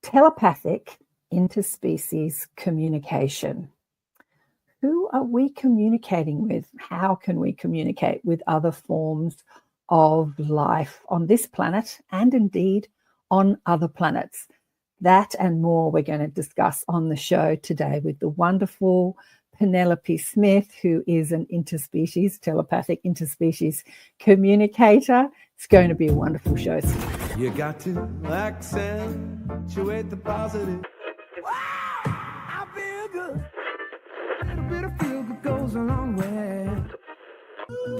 Telepathic interspecies communication. Who are we communicating with? How can we communicate with other forms of life on this planet and indeed on other planets? That and more we're going to discuss on the show today with the wonderful Penelope Smith, who is an interspecies, telepathic interspecies communicator. It's going to be a wonderful show. You got to accentuate the positive. Wow, I feel good. A little bit of feel good goes a long way.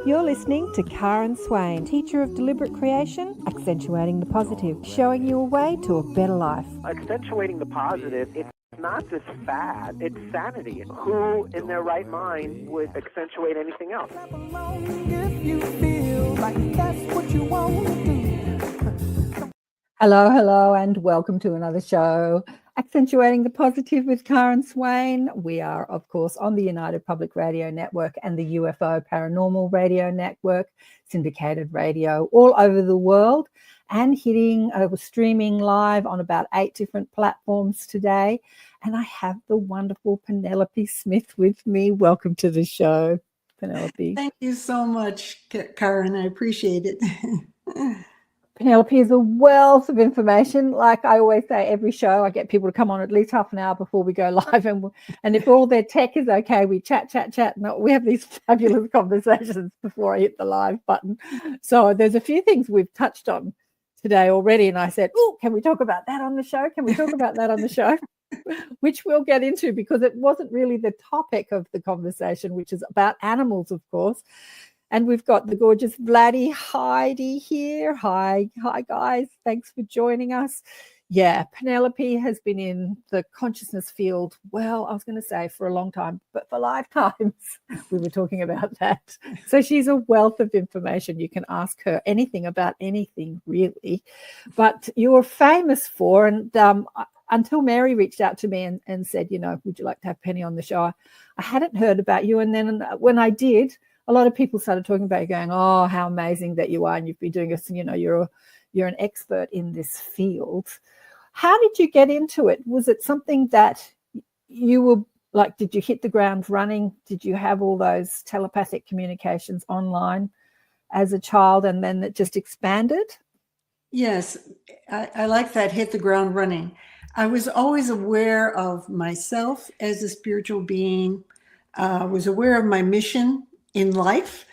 You're listening to Karen Swain, teacher of deliberate creation, accentuating the positive, showing you a way to a better life. Accentuating the positive, it's not just fad, it's sanity. Who in their right mind would accentuate anything else? If you feel like that's what you want to do. Hello, and welcome to another show, Accentuating the Positive with Karen Swain. We are, of course, on the United Public Radio Network and the UFO Paranormal Radio Network, syndicated radio all over the world, and streaming live on about 8 different platforms today. And I have the wonderful Penelope Smith with me. Welcome to the show, Penelope. Thank you so much, Karen. I appreciate it. Penelope is a wealth of information. Like I always say, every show I get people to come on at least half an hour before we go live. And if all their tech is okay, we chat. No, we have these fabulous conversations before I hit the live button. So there's a few things we've touched on today already. And I said, oh, can we talk about that on the show? Can we talk about that on the show? Which we'll get into because it wasn't really the topic of the conversation, which is about animals, of course. And we've got the gorgeous Vladdy Heidi here. Hi, guys. Thanks for joining us. Yeah, Penelope has been in the consciousness field, well, I was going to say for a long time, but for lifetimes. We were talking about that. So she's a wealth of information. You can ask her anything about anything, really. But you're famous for, and until Mary reached out to me and said, would you like to have Penny on the show? I hadn't heard about you. And then when I did, a lot of people started talking about you, going, oh, how amazing that you are, and you've been doing this, and you're an expert in this field. How did you get into it? Was it something that you were like, did you hit the ground running? Did you have all those telepathic communications online as a child, and then it just expanded? Yes, I like that, hit the ground running. I was always aware of myself as a spiritual being, was aware of my mission in life.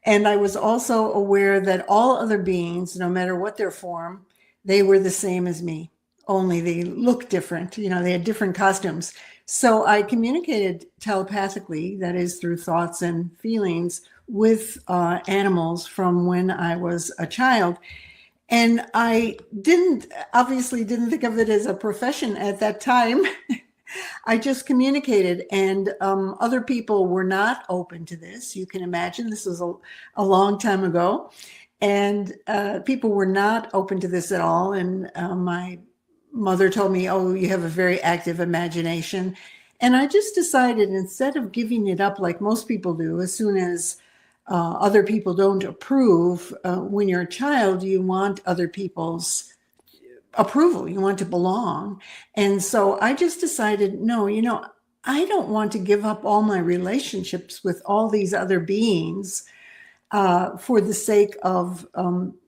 And I was also aware that all other beings, no matter what their form, they were the same as me, only they looked different. They had different costumes. So I communicated telepathically, that is through thoughts and feelings, with animals from when I was a child. And I obviously didn't think of it as a profession at that time. I just communicated, and other people were not open to this. You can imagine this was a long time ago, and people were not open to this at all. And my mother told me, oh, you have a very active imagination. And I just decided, instead of giving it up like most people do, as soon as other people don't approve, when you're a child, you want other people's approval, you want to belong. And so I just decided, no, I don't want to give up all my relationships with all these other beings for the sake of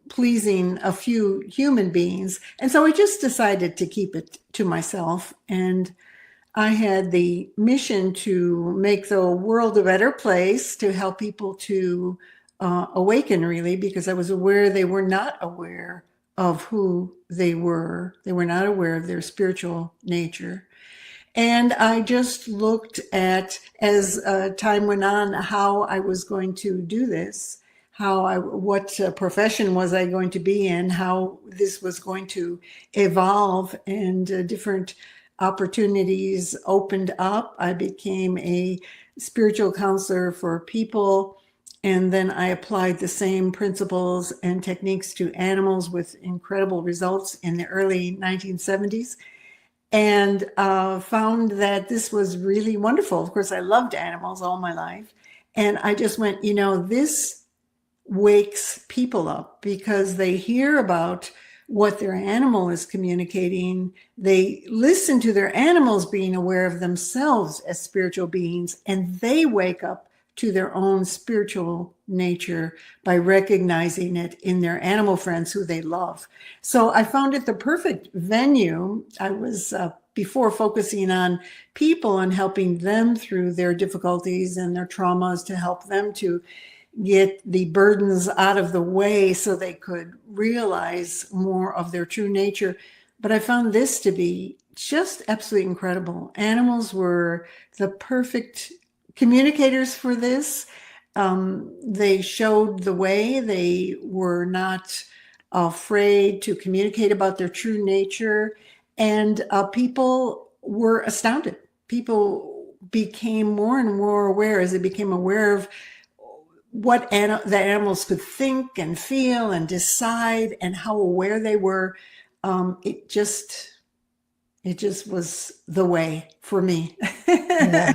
pleasing a few human beings. And so I just decided to keep it to myself. And I had the mission to make the world a better place, to help people to awaken, really, because I was aware they were not aware of who they were. They were not aware of their spiritual nature. And I just looked at, as time went on, how I was going to do this, what profession was I going to be in, how this was going to evolve, and different opportunities opened up. I became a spiritual counselor for people. And then I applied the same principles and techniques to animals with incredible results in the early 1970s, and found that this was really wonderful. Of course, I loved animals all my life. And I just went, this wakes people up, because they hear about what their animal is communicating. They listen to their animals being aware of themselves as spiritual beings, and they wake up to their own spiritual nature by recognizing it in their animal friends who they love. So I found it the perfect venue. I was before focusing on people and helping them through their difficulties and their traumas to help them to get the burdens out of the way so they could realize more of their true nature. But I found this to be just absolutely incredible. Animals were the perfect communicators for this. They showed the way. They were not afraid to communicate about their true nature. And people were astounded. People became more and more aware as they became aware of what the animals could think and feel and decide and how aware they were. It just was the way for me. Yeah.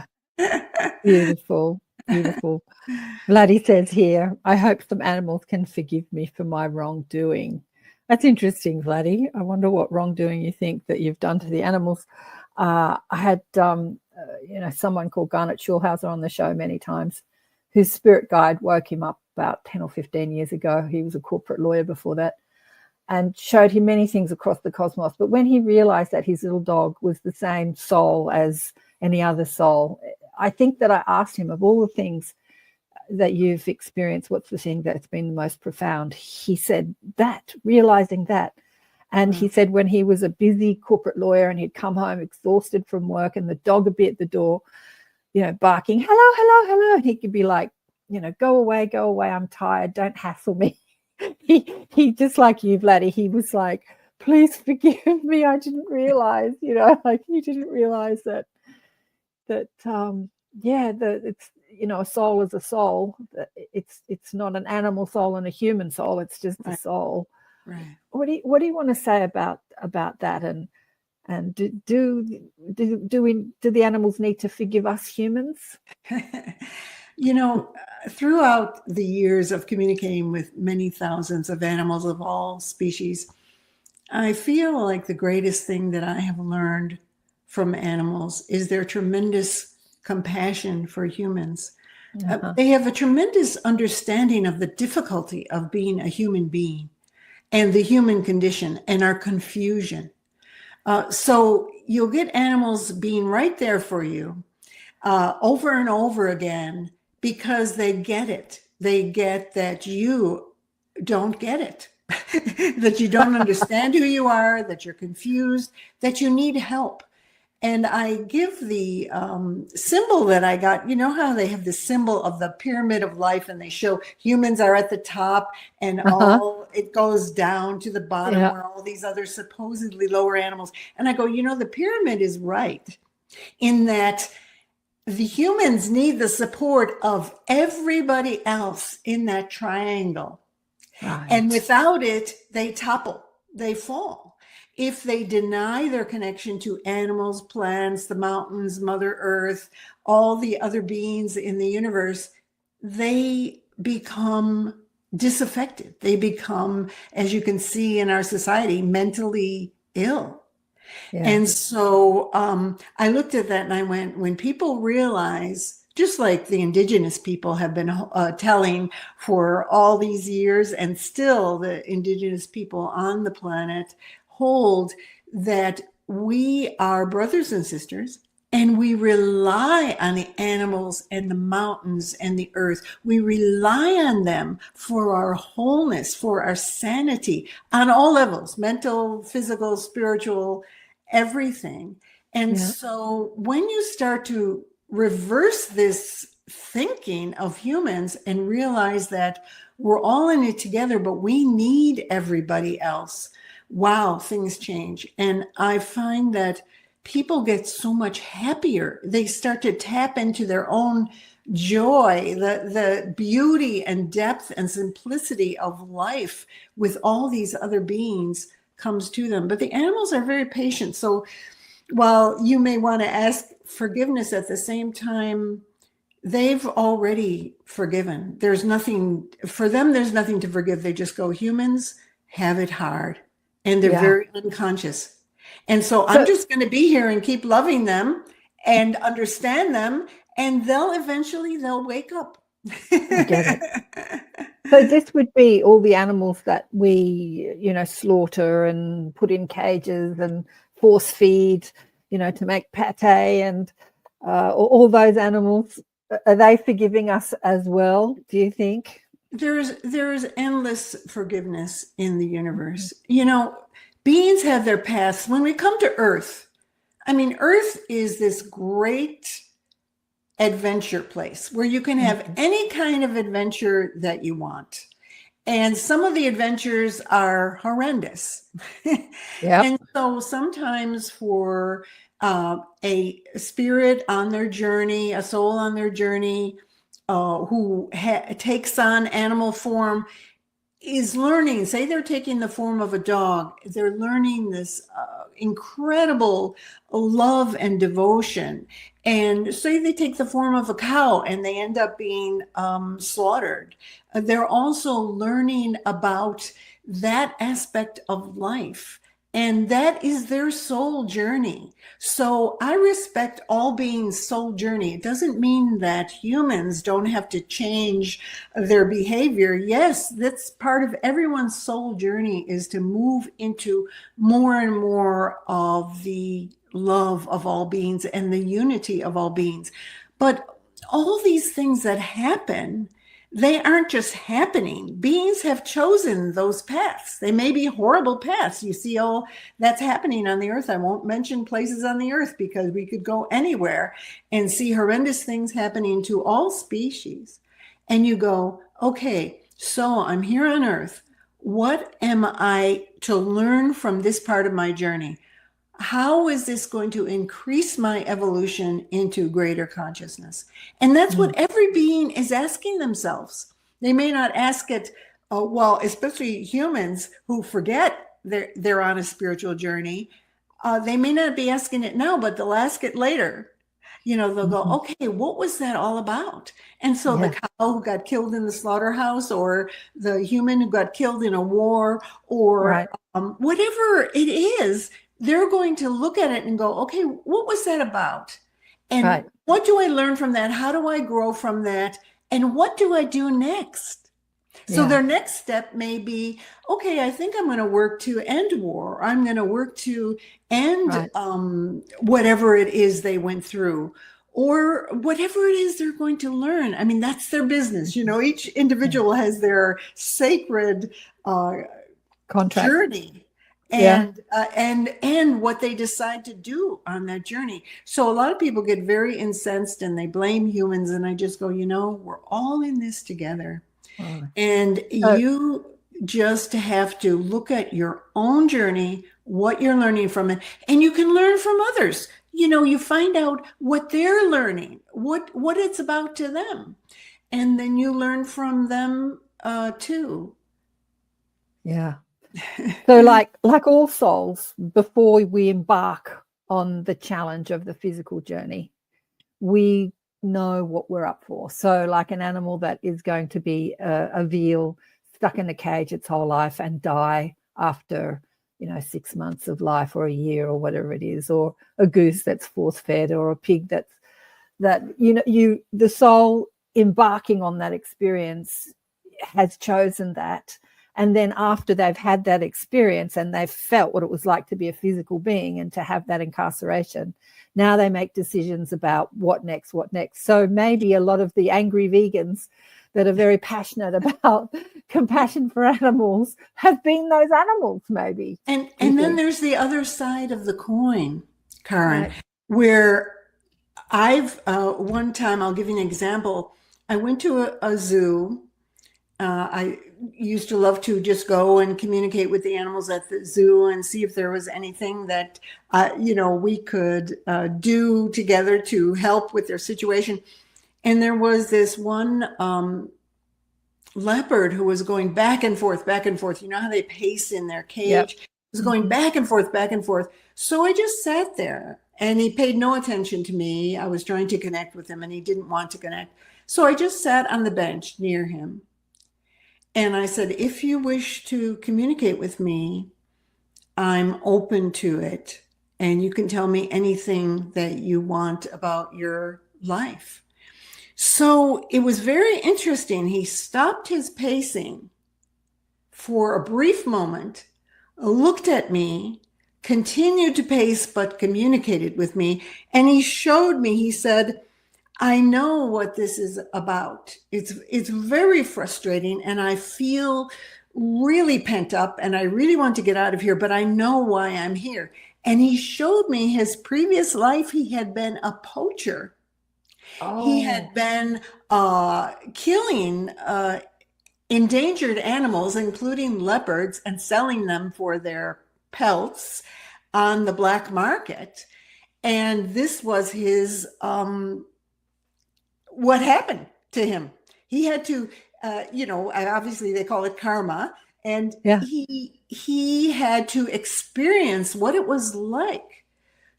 Beautiful, beautiful. Vladdy says here, I hope some animals can forgive me for my wrongdoing. That's interesting, Vladdy. I wonder what wrongdoing you think that you've done to the animals. I had, someone called Garnet Schulhauser on the show many times, whose spirit guide woke him up about 10 or 15 years ago. He was a corporate lawyer before that, and showed him many things across the cosmos. But when he realized that his little dog was the same soul as any other soul, I think that I asked him, of all the things that you've experienced, what's the thing that's been the most profound? He said that, realizing that. And he said when he was a busy corporate lawyer and he'd come home exhausted from work and the dog would be at the door, barking, hello, hello, hello. And he could be like, go away, I'm tired, don't hassle me. He just like you, Vladdy, he was like, please forgive me. I didn't realize, like he didn't realize that it's, a soul is a soul. It's not an animal soul and a human soul. It's just a soul. Right. What do you want to say about that? And do the animals need to forgive us humans? Throughout the years of communicating with many thousands of animals of all species, I feel like the greatest thing that I have learned from animals is their tremendous compassion for humans. They have a tremendous understanding of the difficulty of being a human being and the human condition and our confusion. So you'll get animals being right there for you over and over again because they get it. They get that you don't get it, that you don't understand who you are, that you're confused, that you need help. And I give the symbol that I got, how they have the symbol of the pyramid of life and they show humans are at the top and all it goes down to the bottom where all these other supposedly lower animals. And I go, the pyramid is right in that the humans need the support of everybody else in that triangle. Right. And without it, they topple, they fall. If they deny their connection to animals, plants, the mountains, Mother Earth, all the other beings in the universe, they become disaffected. They become, as you can see in our society, mentally ill. Yeah. And so I looked at that and I went, when people realize, just like the indigenous people have been telling for all these years, and still the indigenous people on the planet hold that we are brothers and sisters and we rely on the animals and the mountains and the earth. We rely on them for our wholeness, for our sanity on all levels, mental, physical, spiritual, everything. And so when you start to reverse this thinking of humans and realize that we're all in it together, but we need everybody else, wow, things change. And I find that people get so much happier. They start to tap into their own joy, the beauty and depth and simplicity of life with all these other beings comes to them. But the animals are very patient. So while you may want to ask forgiveness at the same time, they've already forgiven. There's nothing for them. There's nothing to forgive. They just go, humans have it hard. and they're Yeah. very unconscious. And so I'm just going to be here and keep loving them and understand them, and they'll wake up. I get it. So this would be all the animals that we, slaughter and put in cages and force feed, to make pate, and all those animals. Are they forgiving us as well, do you think? There's endless forgiveness in the universe. Beings have their paths. When we come to Earth, Earth is this great adventure place where you can have any kind of adventure that you want. And some of the adventures are horrendous. Yeah. And so sometimes for a spirit on their journey, a soul on their journey, who takes on animal form, is learning, say they're taking the form of a dog, they're learning this incredible love and devotion. And say they take the form of a cow and they end up being slaughtered. They're also learning about that aspect of life. And that is their soul journey. So I respect all beings' soul journey. It doesn't mean that humans don't have to change their behavior. Yes, that's part of everyone's soul journey, is to move into more and more of the love of all beings and the unity of all beings. But all these things that happen, they aren't just happening. Beings have chosen those paths. They may be horrible paths. You see all that's happening on the earth. I won't mention places on the earth because we could go anywhere and see horrendous things happening to all species. And you go, okay, so I'm here on earth. What am I to learn from this part of my journey? How is this going to increase my evolution into greater consciousness? And that's what every being is asking themselves. They may not ask it, especially humans who forget they're on a spiritual journey. They may not be asking it now, but they'll ask it later. They'll go, okay, what was that all about? And so the cow who got killed in the slaughterhouse, or the human who got killed in a war, or whatever it is, they're going to look at it and go, okay, what was that about? And what do I learn from that? How do I grow from that? And what do I do next? So their next step may be, okay, I think I'm going to work to end war. I'm going to work to end whatever it is they went through, or whatever it is they're going to learn. That's their business. Each individual has their sacred contract journey. And what they decide to do on that journey. So a lot of people get very incensed and they blame humans. And I just go, we're all in this together. And you just have to look at your own journey, what you're learning from it. And you can learn from others. You find out what they're learning, what it's about to them. And then you learn from them too. Yeah. So like all souls, before we embark on the challenge of the physical journey, we know what we're up for. So like an animal that is going to be a veal stuck in a cage its whole life and die after 6 months of life, or a year, or whatever it is, or a goose that's force fed, or a pig the soul embarking on that experience has chosen that. And then after they've had that experience and they've felt what it was like to be a physical being and to have that incarceration, now they make decisions about what next. So maybe a lot of the angry vegans that are very passionate about compassion for animals have been those animals, maybe. And then there's the other side of the coin, Karen, where one time, I'll give you an example. I went to a zoo. I used to love to just go and communicate with the animals at the zoo and see if there was anything that, we could do together to help with their situation. And there was this one leopard who was going back and forth. You know how they pace in their cage? Yep. It was going back and forth. So I just sat there, and he paid no attention to me. I was trying to connect with him and he didn't want to connect. So I just sat on the bench near him. And I said, if you wish to communicate with me, I'm open to it. And you can tell me anything that you want about your life. So it was very interesting. He stopped his pacing for a brief moment, looked at me, continued to pace, but communicated with me. And he showed me, he said, I know what this is about. It's very frustrating, and I feel really pent up, and I really want to get out of here, but I know why I'm here. And he showed me his previous life. He had been a poacher. He had been killing endangered animals, including leopards, and selling them for their pelts on the black market. And this was his, what happened to him. He had to, obviously they call it karma. And he had to experience what it was like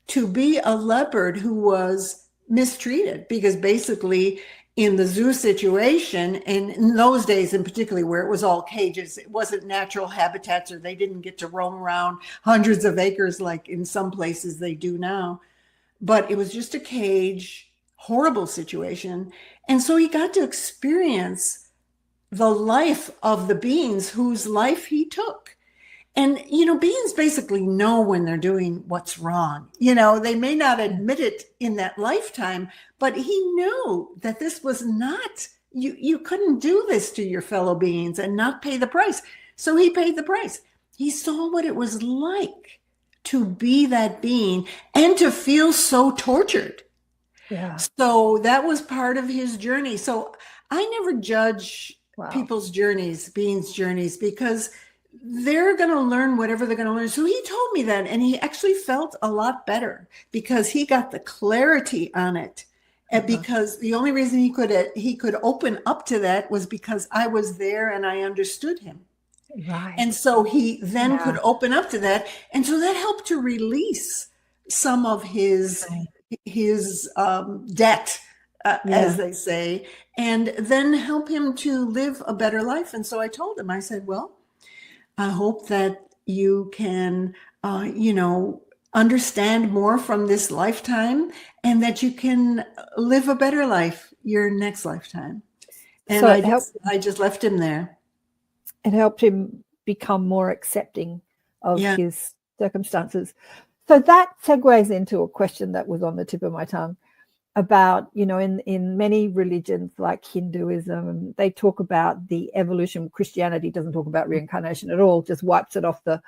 to be a leopard who was mistreated, because basically in the zoo situation, and in those days in particular where it was all cages, it wasn't natural habitats, or they didn't get to roam around hundreds of acres like in some places they do now, but it was just a cage, horrible situation. And so he got to experience the life of the beings whose life he took. And, beings basically know when they're doing what's wrong. They may not admit it in that lifetime, but he knew that this was not, you couldn't do this to your fellow beings and not pay the price. So he paid the price. He saw what it was like to be that being and to feel so tortured. Yeah. So that was part of his journey. So I never judge people's journeys, beings' journeys, because they're going to learn whatever they're going to learn. So he told me that, and he actually felt a lot better because he got the clarity on it. And because the only reason he could open up to that was because I was there and I understood him. Right. And so he then could open up to that. And so that helped to release some of his debt, as they say, and then help him to live a better life. And so I told him, I said, well, I hope that you can, understand more from this lifetime, and that you can live a better life your next lifetime. And so I just left him there. It helped him become more accepting of his circumstances. So that segues into a question that was on the tip of my tongue about, in many religions like Hinduism, they talk about the evolution. Christianity doesn't talk about reincarnation at all, just wipes it off the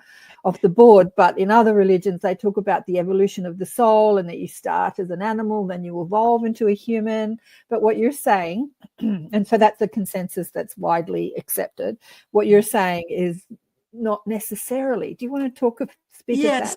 board. But in other religions, they talk about the evolution of the soul, and that you start as an animal, then you evolve into a human. But what you're saying, and so that's a consensus that's widely accepted, what you're saying is not necessarily. Do you want to speak of that?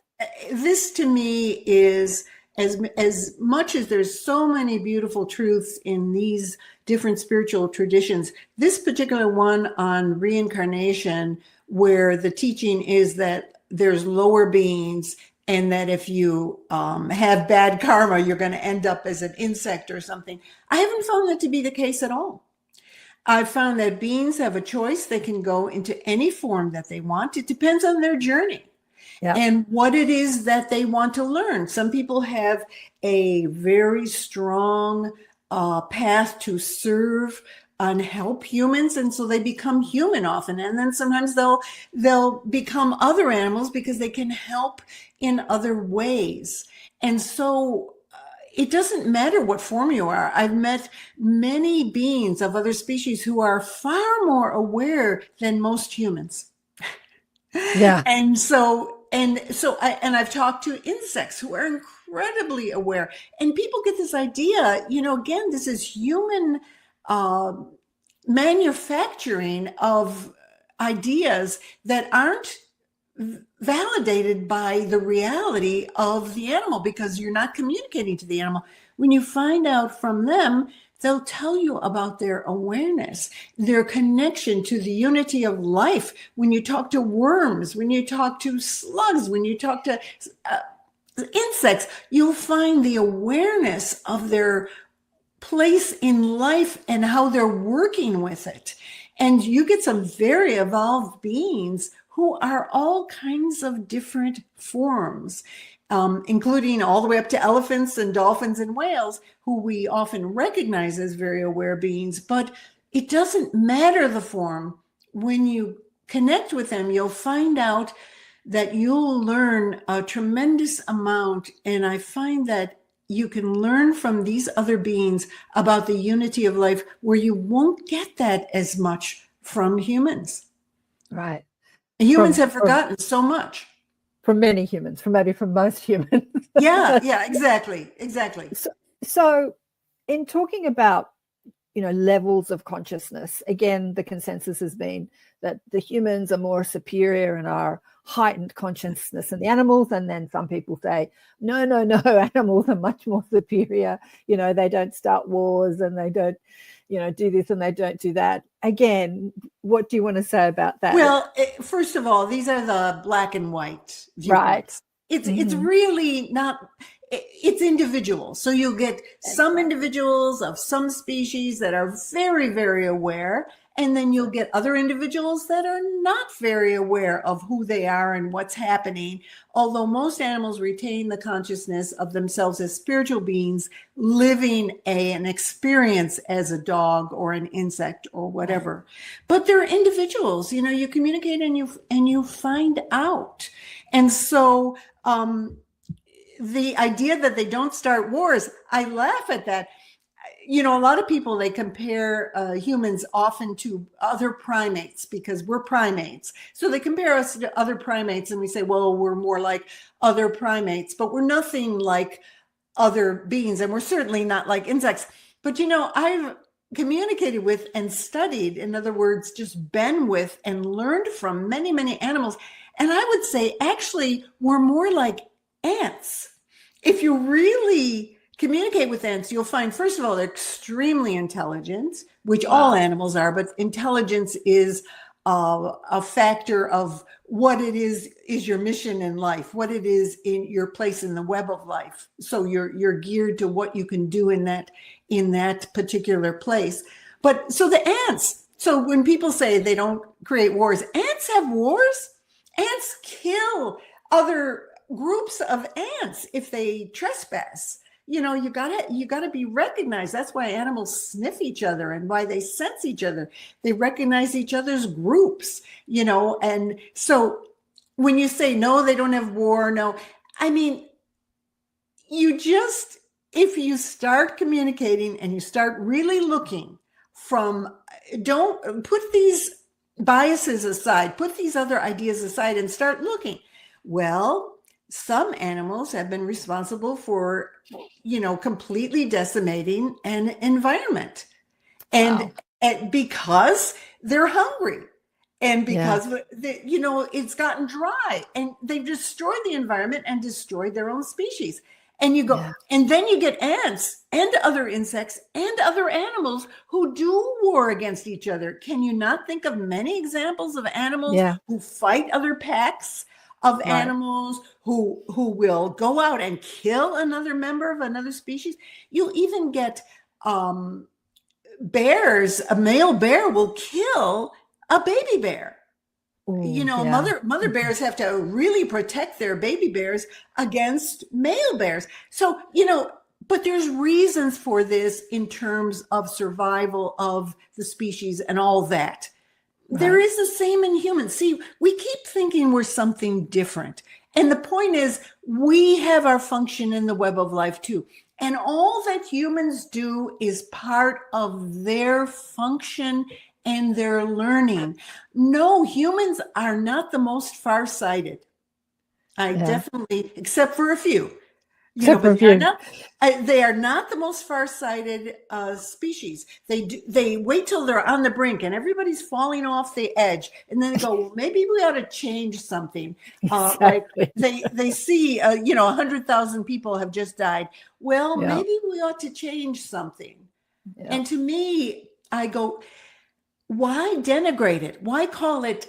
This to me is, as much as there's so many beautiful truths in these different spiritual traditions, this particular one on reincarnation, where the teaching is that there's lower beings, and that if you have bad karma, you're going to end up as an insect or something. I haven't found that to be the case at all. I've found that beings have a choice. They can go into any form that they want. It depends on their journey. And what it is that they want to learn. Some people have a very strong path to serve and help humans, and so they become human often. And then sometimes they'll become other animals because they can help in other ways. And so it doesn't matter what form you are. I've met many beings of other species who are far more aware than most humans. And I've talked to insects who are incredibly aware, and people get this idea, again, this is human manufacturing of ideas that aren't validated by the reality of the animal, because you're not communicating to the animal. When you find out from them, they'll tell you about their awareness, their connection to the unity of life. When you talk to worms, when you talk to slugs, when you talk to insects, you'll find the awareness of their place in life and how they're working with it. And you get some very evolved beings who are all kinds of different forms, including all the way up to elephants and dolphins and whales, who we often recognize as very aware beings. But it doesn't matter the form. When you connect with them, you'll find out that you'll learn a tremendous amount. And I find that you can learn from these other beings about the unity of life, where you won't get that as much from humans. Right. And humans have forgotten so much. From many humans, from most humans. Yeah, exactly. So in talking about, levels of consciousness, again, the consensus has been that the humans are more superior and are heightened consciousness than the animals. And then some people say, no, animals are much more superior. They don't start wars and they don't, do this and they don't do that. Again, what do you want to say about that? Well, first of all, these are the black and white viewpoints. Right. It's really not, it's individual. So you'll get some individuals of some species that are very, very aware. And then you'll get other individuals that are not very aware of who they are and what's happening. Although most animals retain the consciousness of themselves as spiritual beings living an experience as a dog or an insect or whatever. But they're individuals, you communicate and you find out. And so the idea that they don't start wars, I laugh at that. A lot of people, they compare humans often to other primates because we're primates. So they compare us to other primates and we say, well, we're more like other primates, but we're nothing like other beings. And we're certainly not like insects. But, I've communicated with and studied, in other words, just been with and learned from many, many animals. And I would say, actually, we're more like ants. If you really communicate with ants, you'll find, first of all, they're extremely intelligent, which all animals are, but intelligence is a factor of what it is your mission in life, what it is in your place in the web of life. So you're geared to what you can do in that particular place. But so the ants, so when people say they don't create wars, ants have wars. Ants kill other groups of ants if they trespass. You gotta be recognized. That's why animals sniff each other and why they sense each other. They recognize each other's groups, and so when you say, no, they don't have war, no, I mean, if you start communicating and you start really looking don't put these biases aside, put these other ideas aside and start looking. Well, some animals have been responsible for, completely decimating an environment. And because they're hungry and because, it's gotten dry and they've destroyed the environment and destroyed their own species. And you go, and then you get ants and other insects and other animals who do war against each other. Can you not think of many examples of animals who fight other packs of animals who will go out and kill another member of another species? You even get bears. A male bear will kill a baby bear. Mother bears have to really protect their baby bears against male bears. So, but there's reasons for this in terms of survival of the species and all that. Right. There is the same in humans. See, we keep thinking we're something different. And the point is, we have our function in the web of life too. And all that humans do is part of their function and their learning. No, humans are not the most farsighted. Definitely, except for a few. They are not the most farsighted species. They wait till they're on the brink and everybody's falling off the edge, and then they go, well, maybe we ought to change something. Like they see, 100,000 people have just died. Well, maybe we ought to change something. Yeah. And to me, I go, why denigrate it? Why call it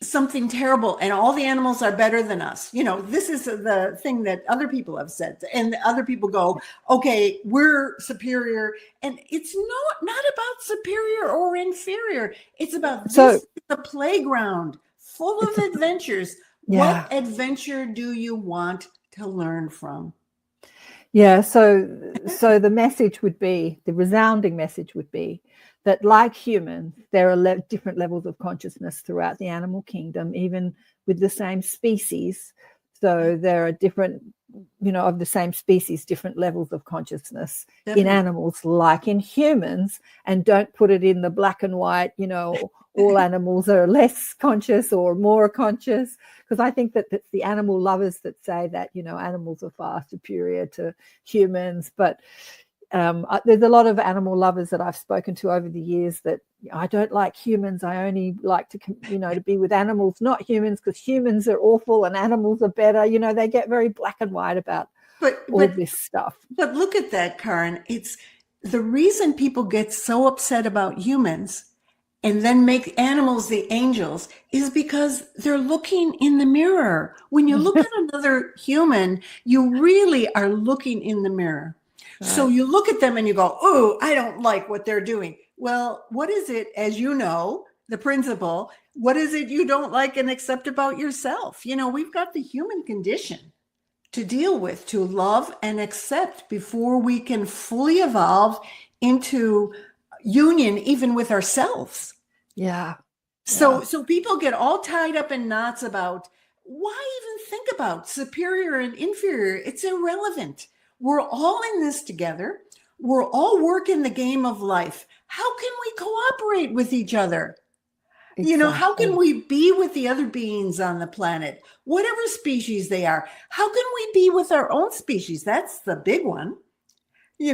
something terrible and all the animals are better than us? This is the thing that other people have said, and other people go, okay, we're superior. And it's not about superior or inferior. It's about this is the playground full of adventures. Yeah. What adventure do you want to learn from? Yeah, so the message would be, the resounding message would be that, like humans, there are different levels of consciousness throughout the animal kingdom, even with the same species. So there are different, of the same species, different levels of consciousness in animals like in humans, and don't put it in the black and white, all animals are less conscious or more conscious, because I think that it's the animal lovers that say that, animals are far superior to humans. But there's a lot of animal lovers that I've spoken to over the years that I don't like humans. I only like to, to be with animals, not humans, because humans are awful and animals are better. They get very black and white about all this stuff. But look at that, Karen. It's the reason people get so upset about humans and then make animals the angels is because they're looking in the mirror. When you look at another human, you really are looking in the mirror. Right. So you look at them and you go, oh, I don't like what they're doing. Well, what is it, as you know, the principle, what is it you don't like and accept about yourself? We've got the human condition to deal with, to love and accept before we can fully evolve into union, even with ourselves. Yeah. So people get all tied up in knots about, why even think about superior and inferior? It's irrelevant. We're all in this together. We're all working the game of life. How can we cooperate with each other? Exactly. How can we be with the other beings on the planet, whatever species they are? How can we be with our own species? That's the big one. We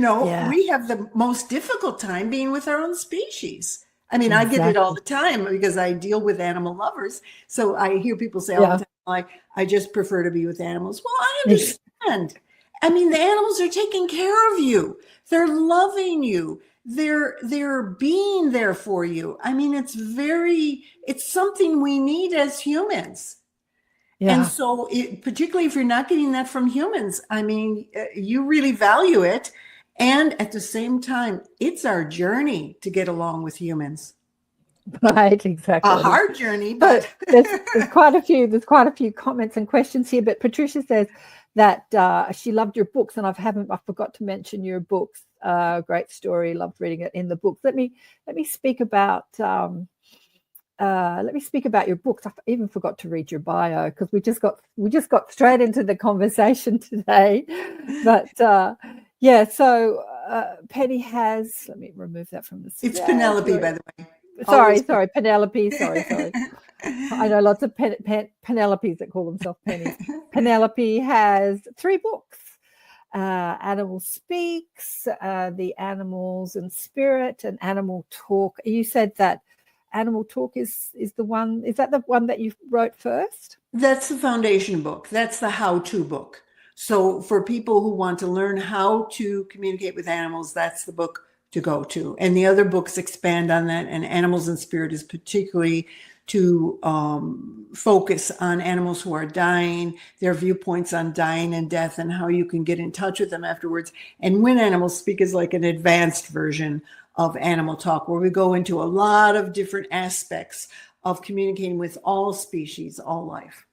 have the most difficult time being with our own species. I mean, exactly. I get it all the time because I deal with animal lovers. So I hear people say all the time, like, I just prefer to be with animals. Well, I understand. I mean, the animals are taking care of you. They're loving you. They're being there for you. I mean, it's something we need as humans. Yeah. And so particularly if you're not getting that from humans, I mean, you really value it. And at the same time, it's our journey to get along with humans. Right, exactly. A hard journey, but there's quite a few comments and questions here. But Patricia says that she loved your books, and I forgot to mention your books. Great story, loved reading it in the books. Let me speak about your books. I even forgot to read your bio because we just got straight into the conversation today. But so Penny has. Let me remove that from the. It's Penelope, by the way. Sorry, Penelope. Sorry. I know lots of Penelopes that call themselves Penny. Penelope has 3 books. Animal Speaks, The Animals and Spirit, and Animal Talk. You said that Animal Talk is the one. Is that the one that you wrote first? That's the foundation book. That's the how-to book. So for people who want to learn how to communicate with animals, that's the book to go to. And the other books expand on that. And Animals and Spirit is particularly to focus on animals who are dying, their viewpoints on dying and death, and how you can get in touch with them afterwards. And When Animals Speak is like an advanced version of Animal Talk, where we go into a lot of different aspects of communicating with all species, all life.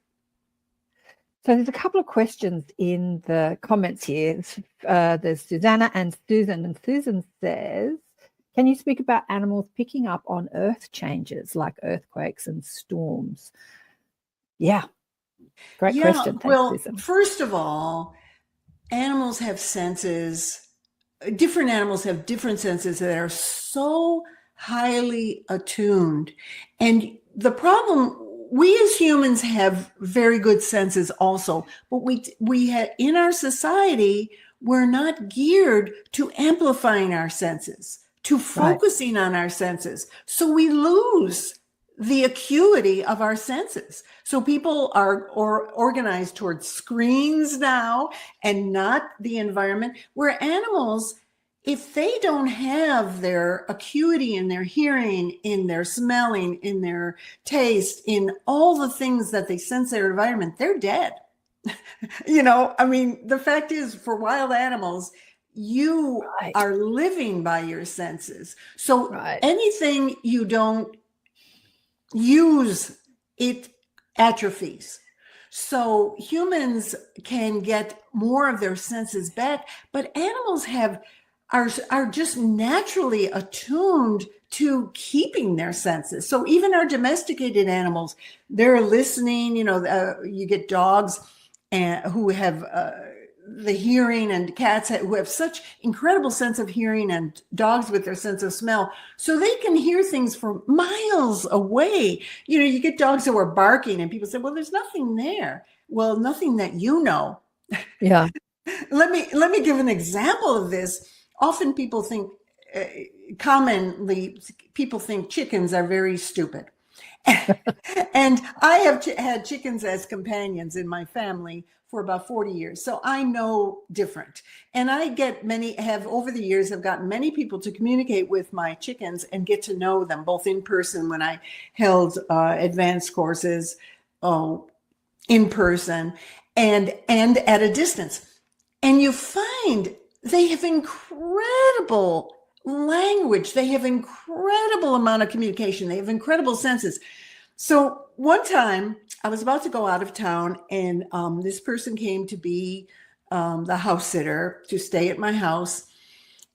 So there's a couple of questions in the comments here. There's Susanna and Susan. And Susan says, can you speak about animals picking up on earth changes like earthquakes and storms? Yeah, great question. Thanks, Susan. First of all, animals have senses. Different animals have different senses that are so highly attuned. And the problem, we as humans have very good senses also, but we have, in our society, we're not geared to amplifying our senses, to focusing on our senses. So we lose the acuity of our senses. So people are organized towards screens now and not the environment, where animals, if they don't have their acuity in their hearing, in their smelling, in their taste, in all the things that they sense their environment, they're dead. I mean, the fact is, for wild animals, you are living by your senses. So anything you don't use, it atrophies. So humans can get more of their senses back, but animals are just naturally attuned to keeping their senses. So even our domesticated animals, they're listening. You get dogs who have the hearing, and cats who have such incredible sense of hearing, and dogs with their sense of smell. So they can hear things from miles away. You get dogs who are barking and people say, well, there's nothing there. Well, nothing that you know. Yeah. Let me give an example of this. Often people think, commonly people think chickens are very stupid. And I have had chickens as companions in my family for about 40 years. So I know different. And I over the years, have gotten many people to communicate with my chickens and get to know them both in person when I held advanced courses in person and at a distance. And you find they have incredible language. They have incredible amount of communication. They have incredible senses. So one time I was about to go out of town, and this person came to be the house sitter to stay at my house.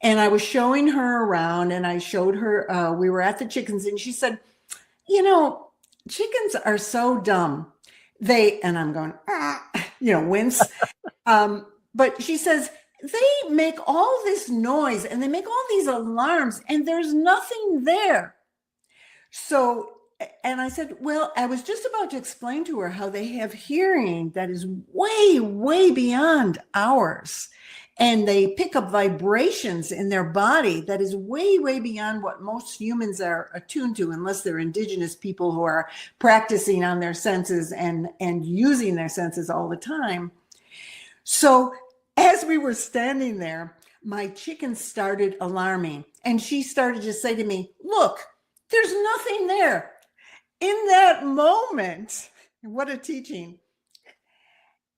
And I was showing her around, and I showed her, we were at the chickens, and she said, chickens are so dumb. And I'm going, wince. But she says, they make all this noise and they make all these alarms and there's nothing there. So, and I said, well, I was just about to explain to her how they have hearing that is way, way beyond ours. And they pick up vibrations in their body that is way, way beyond what most humans are attuned to, unless they're indigenous people who are practicing on their senses and using their senses all the time. So as we were standing there, my chicken started alarming, and she started to say to me, look, there's nothing there. In that moment, what a teaching,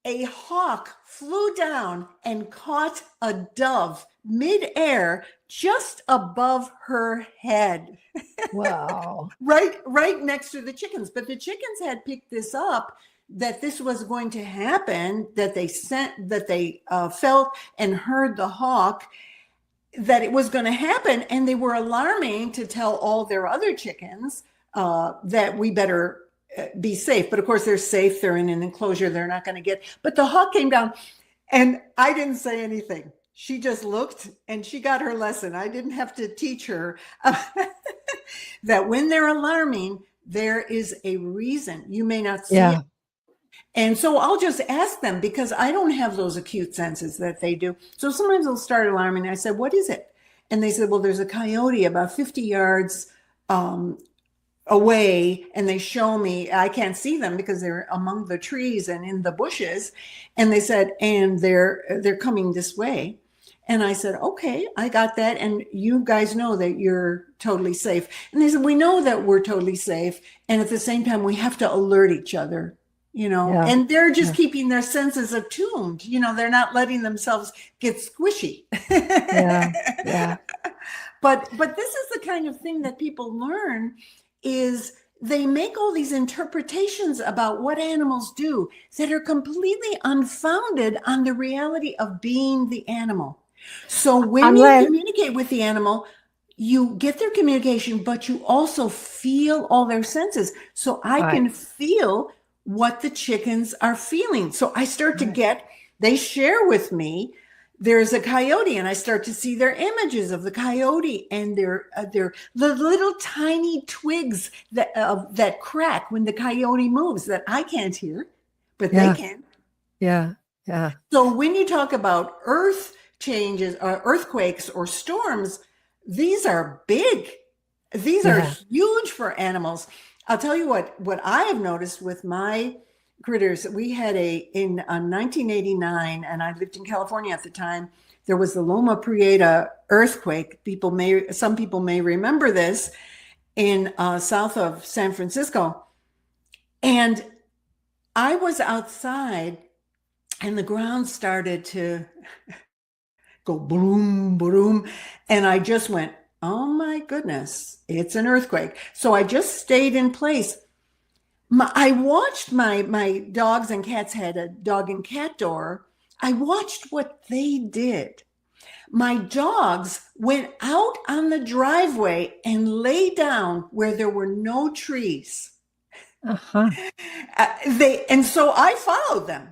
a hawk flew down and caught a dove midair just above her head. Wow. right next to the chickens. But the chickens had picked this up, that this was going to happen, that they felt and heard the hawk, that it was going to happen. And they were alarming to tell all their other chickens that we better be safe. But of course they're safe. They're in an enclosure. They're not going to get, but the hawk came down and I didn't say anything. She just looked and she got her lesson. I didn't have to teach her that when they're alarming, there is a reason. You may not see it. And so I'll just ask them, because I don't have those acute senses that they do. So sometimes they'll start alarming. I said, what is it? And they said, well, there's a coyote about 50 yards away. And they show me, I can't see them because they're among the trees and in the bushes. And they said, and they're coming this way. And I said, okay, I got that. And you guys know that you're totally safe. And they said, we know that we're totally safe. And at the same time, we have to alert each other. And they're just keeping their senses attuned. They're not letting themselves get squishy. But this is the kind of thing that people learn, is they make all these interpretations about what animals do that are completely unfounded on the reality of being the animal. So when you communicate with the animal, you get their communication, but you also feel all their senses. So I can feel what the chickens are feeling. So I start to they share with me, there's a coyote, and I start to see their images of the coyote, and they're the little tiny twigs that crack when the coyote moves that I can't hear, but they can. Yeah. So when you talk about earth changes, earthquakes or storms, these are big. These are huge for animals. I'll tell you what I have noticed with my critters. We had in 1989, and I lived in California at the time. There was the Loma Prieta earthquake. Some people may remember this, in south of San Francisco. And I was outside, and the ground started to go boom, boom, and I just went, oh my goodness, it's an earthquake. So I just stayed in place. I watched my dogs and cats had a dog and cat door. I watched what they did. My dogs went out on the driveway and lay down where there were no trees. Uh-huh. And so I followed them.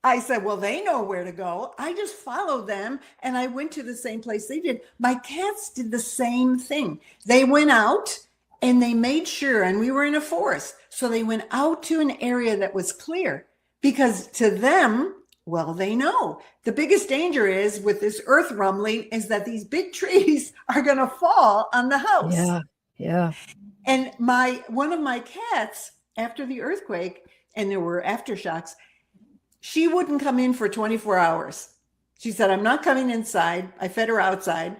I said, well, they know where to go. I just followed them and I went to the same place they did. My cats did the same thing. They went out and they made sure, and we were in a forest. So they went out to an area that was clear because to them, well, they know the biggest danger is with this earth rumbling is that these big trees are going to fall on the house. Yeah. Yeah. And one of my cats, after the earthquake, and there were aftershocks, she wouldn't come in for 24 hours. She said, I'm not coming inside. I fed her outside,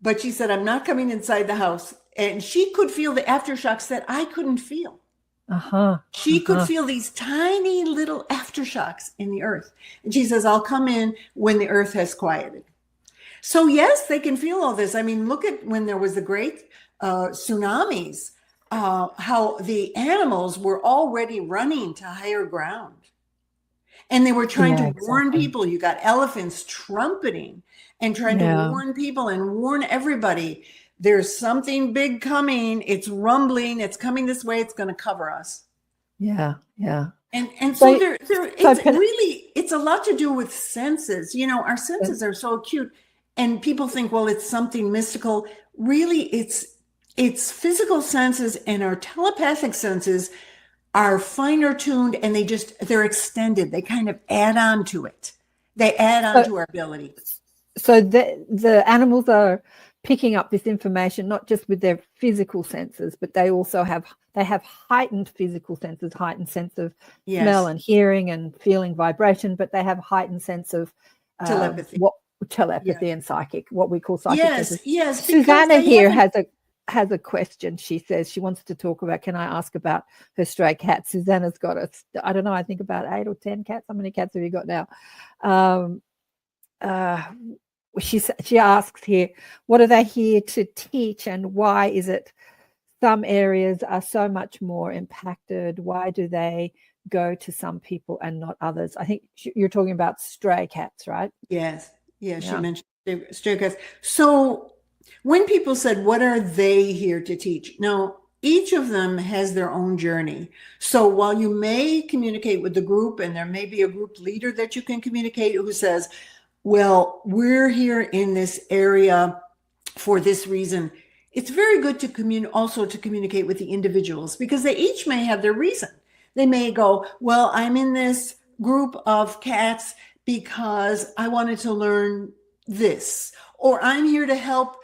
but she said, I'm not coming inside the house. And she could feel the aftershocks that I couldn't feel. Uh-huh. She could feel these tiny little aftershocks in the earth. And she says, I'll come in when the earth has quieted. So yes, they can feel all this. I mean, look at when there was the great tsunamis, how the animals were already running to higher ground. And they were trying to warn people. You got elephants trumpeting and trying to warn people and warn everybody. There's something big coming. It's rumbling. It's coming this way. It's going to cover us. Yeah. Yeah. And so it's a lot to do with senses. You know, our senses are so acute and people think, well, it's something mystical. Really, it's physical senses, and our telepathic senses are finer tuned, and they're extended. They kind of add on to it. They add on to our ability. So the animals are picking up this information, not just with their physical senses, but they also have heightened physical senses, heightened sense of smell and hearing and feeling vibration, but they have heightened sense of telepathy and psychic, what we call psychic. Yes. Susanna here has a question. She says she wants to talk about, can I ask about her stray cat? Susanna's got I don't know, I think about 8 or 10 cats. How many cats have you got now? She asks here, what are they here to teach, and why is it some areas are so much more impacted? Why do they go to some people and not others? I think you're talking about stray cats, right? Yes. She mentioned stray cats. So when people said, what are they here to teach? Now, each of them has their own journey. So while you may communicate with the group, and there may be a group leader that you can communicate who says, well, we're here in this area for this reason. It's very good to also to communicate with the individuals, because they each may have their reason. They may go, well, I'm in this group of cats because I wanted to learn this, or I'm here to help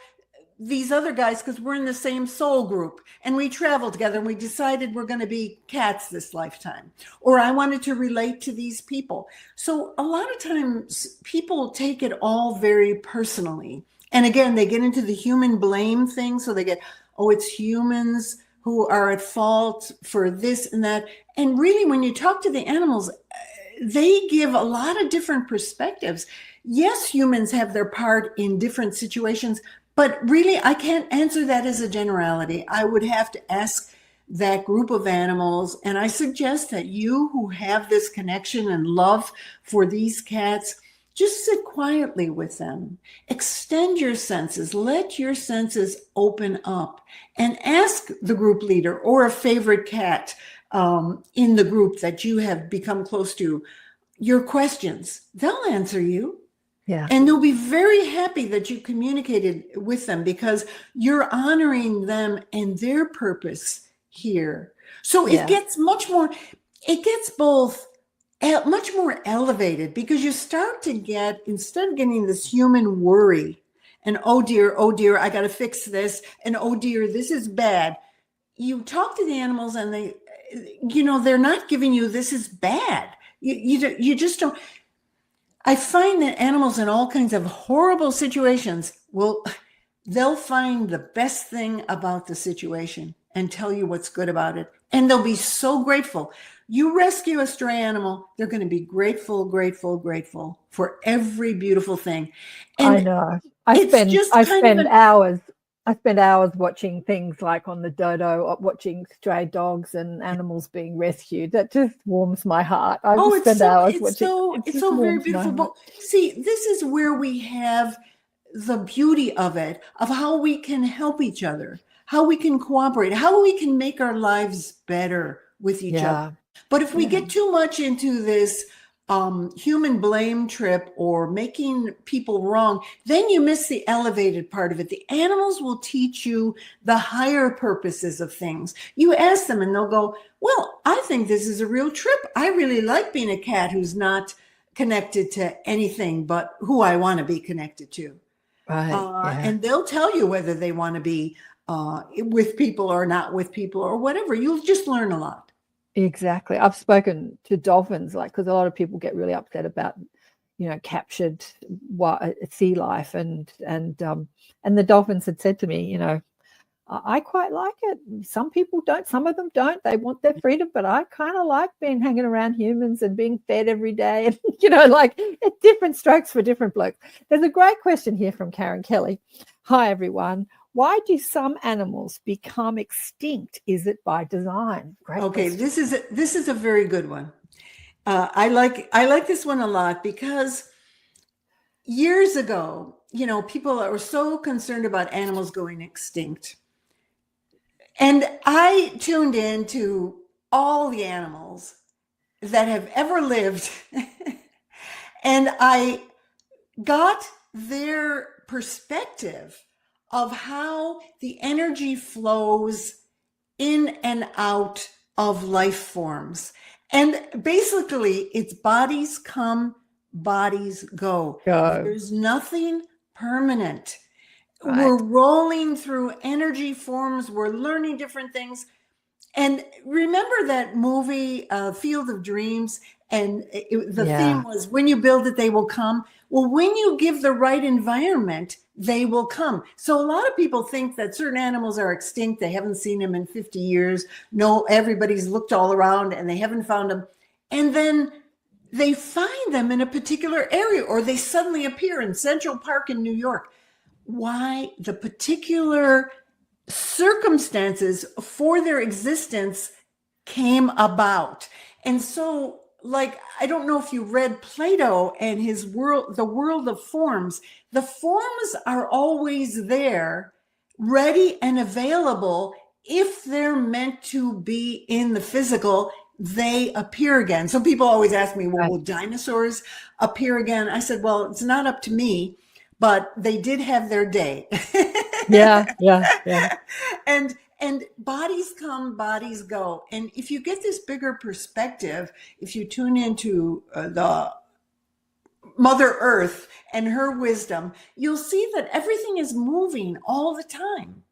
these other guys because we're in the same soul group and we travel together and we decided we're going to be cats this lifetime, or I wanted to relate to these people. So a lot of times people take it all very personally. And again, they get into the human blame thing. So they get, oh, it's humans who are at fault for this and that. And really, when you talk to the animals, they give a lot of different perspectives. Yes, humans have their part in different situations, but really, I can't answer that as a generality. I would have to ask that group of animals. And I suggest that you who have this connection and love for these cats, just sit quietly with them. Extend your senses. Let your senses open up and ask the group leader or a favorite cat in the group that you have become close to your questions. They'll answer you. Yeah. And they'll be very happy that you communicated with them, because you're honoring them and their purpose here. So it gets much more elevated, because you start to get, instead of getting this human worry and, oh dear, I got to fix this, and oh dear, this is bad. You talk to the animals and they're not giving you, this is bad. You just don't. I find that animals in all kinds of horrible situations they'll find the best thing about the situation and tell you what's good about it. And they'll be so grateful. You rescue a stray animal, they're going to be grateful for every beautiful thing. And I know. I spend hours I spend hours watching things like on the dodo, watching stray dogs and animals being rescued. That just warms my heart. I just spend hours watching. It's so very beautiful. But see, this is where we have the beauty of it, of how we can help each other, how we can cooperate, how we can make our lives better with each other. But if we get too much into this human blame trip or making people wrong, then you miss the elevated part of it. The animals will teach you the higher purposes of things. You ask them and they'll go, well, I think this is a real trip. I really like being a cat who's not connected to anything but who I want to be connected to. Right. And they'll tell you whether they want to be with people or not with people or whatever. You'll just learn a lot. Exactly. I've spoken to dolphins, like, because a lot of people get really upset about, captured sea life, and the dolphins had said to me, I quite like it. Some people don't. Some of them don't. They want their freedom, but I kind of like hanging around humans and being fed every day. And it's different strokes for different blokes. There's a great question here from Karen Kelly. Hi everyone. Why do some animals become extinct? Is it by design? Great question. This is a very good one. I like this one a lot because years ago, people were so concerned about animals going extinct. And I tuned in to all the animals that have ever lived. And I got their perspective of how the energy flows in and out of life forms. And basically, it's bodies come, bodies go. There's nothing permanent. Right. We're rolling through energy forms. We're learning different things. And remember that movie, Field of Dreams? And the theme was, when you build it, they will come. Well, when you give the right environment, they will come. So a lot of people think that certain animals are extinct. They haven't seen them in 50 years. No, everybody's looked all around and they haven't found them. And then they find them in a particular area, or they suddenly appear in Central Park in New York. Why? The particular circumstances for their existence came about. And so, I don't know if you read Plato and his world, the world of forms. The forms are always there, ready and available. If they're meant to be in the physical, they appear again. So people always ask me, well, will dinosaurs appear again? I said, well, it's not up to me, but they did have their day. Yeah. And bodies come, bodies go. And if you get this bigger perspective, if you tune into the Mother Earth and her wisdom, you'll see that everything is moving all the time.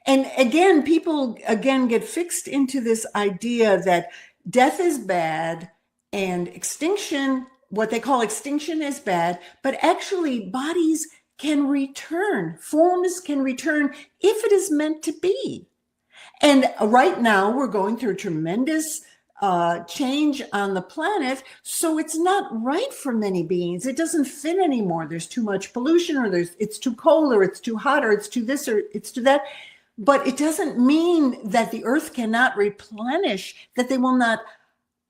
And again, people get fixed into this idea that death is bad and extinction, what they call extinction, is bad, but actually bodies can return, forms can return if it is meant to be. And right now we're going through a tremendous change on the planet. So it's not right for many beings. It doesn't fit anymore. There's too much pollution, or it's too cold, or it's too hot, or it's too this, or it's too that. But it doesn't mean that the earth cannot replenish, that they will not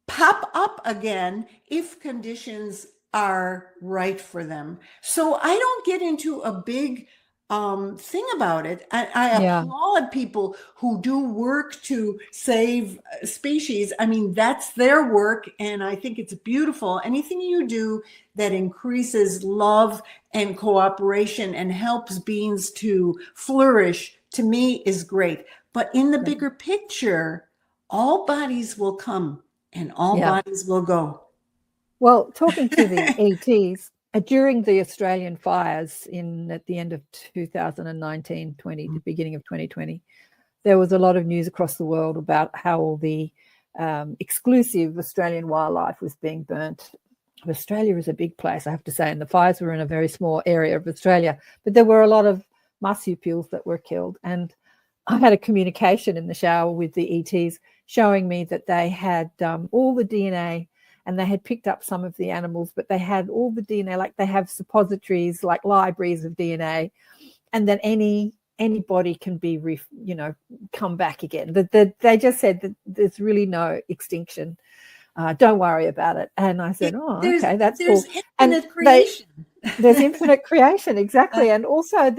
pop up again if conditions are right for them. So I don't get into a big thing about it. I applaud people who do work to save species. I mean, that's their work, and I think it's beautiful. Anything you do that increases love and cooperation and helps beings to flourish, to me, is great. But in the bigger picture, all bodies will come and all bodies will go. Well, talking to the ETs, during the Australian fires at the end of 2019-20, the beginning of 2020, there was a lot of news across the world about how all the exclusive Australian wildlife was being burnt. Australia is a big place, I have to say, and the fires were in a very small area of Australia, but there were a lot of marsupials that were killed. And I had a communication in the shower with the ETs showing me that they had all the DNA, and they had picked up some of the animals, but they had all the DNA, like they have suppositories, like libraries of DNA, and that any anybody can be, come back again. They just said that there's really no extinction. Don't worry about it. And I said, okay, that's cool. There's infinite creation. There's infinite creation, exactly. And also I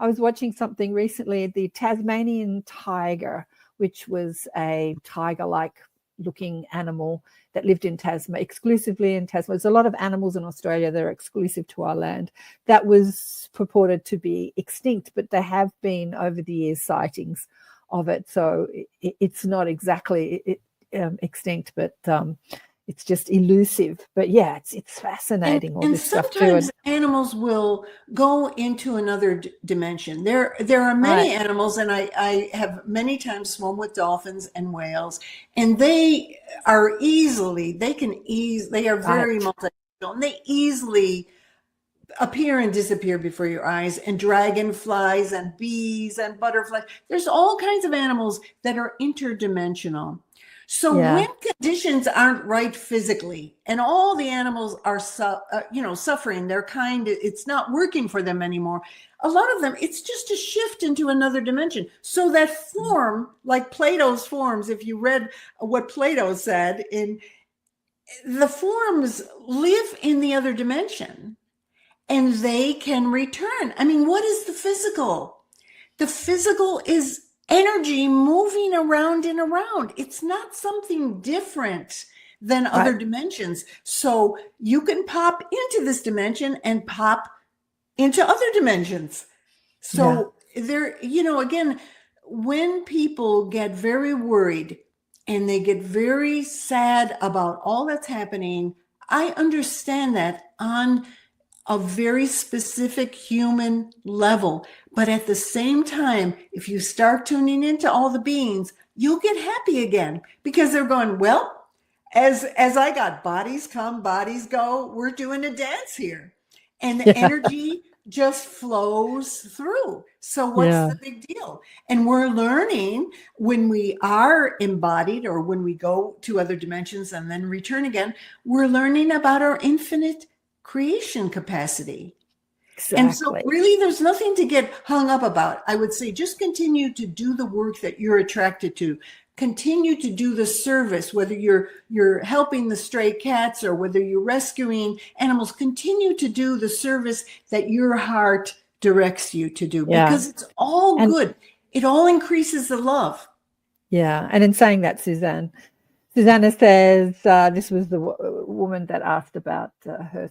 was watching something recently, the Tasmanian tiger, which was a tiger-like looking animal that lived in Tasmania, exclusively in Tasmania. There's a lot of animals in Australia that are exclusive to our land that was purported to be extinct, but there have been over the years sightings of it. So it's not exactly extinct, but it's just elusive. But yeah, it's fascinating. And sometimes animals will go into another dimension. There are many animals, and I have many times swum with dolphins and whales, and they are very multidimensional, and they easily appear and disappear before your eyes. And dragonflies and bees and butterflies. There's all kinds of animals that are interdimensional. So when conditions aren't right physically and all the animals are, suffering, it's not working for them anymore. A lot of them, it's just a shift into another dimension. So that form, like Plato's forms, if you read what Plato said, the forms live in the other dimension and they can return. I mean, what is the physical? The physical is energy moving around and around. It's not something different than other dimensions. So you can pop into this dimension and pop into other dimensions. So there, again, when people get very worried and they get very sad about all that's happening, I understand that on a very specific human level. But at the same time, if you start tuning into all the beings, you'll get happy again, because they're going, well, as I got bodies come, bodies go, we're doing a dance here. And the energy just flows through. So what's the big deal? And we're learning when we are embodied, or when we go to other dimensions and then return again, we're learning about our infinite creation capacity. Exactly. And so really there's nothing to get hung up about. I would say just continue to do the work that you're attracted to. Continue to do the service, whether you're helping the stray cats or whether you're rescuing animals. Continue to do the service that your heart directs you to do, because it's all good. It all increases the love. Yeah. And in saying that, Susanna says, this was the woman that asked about the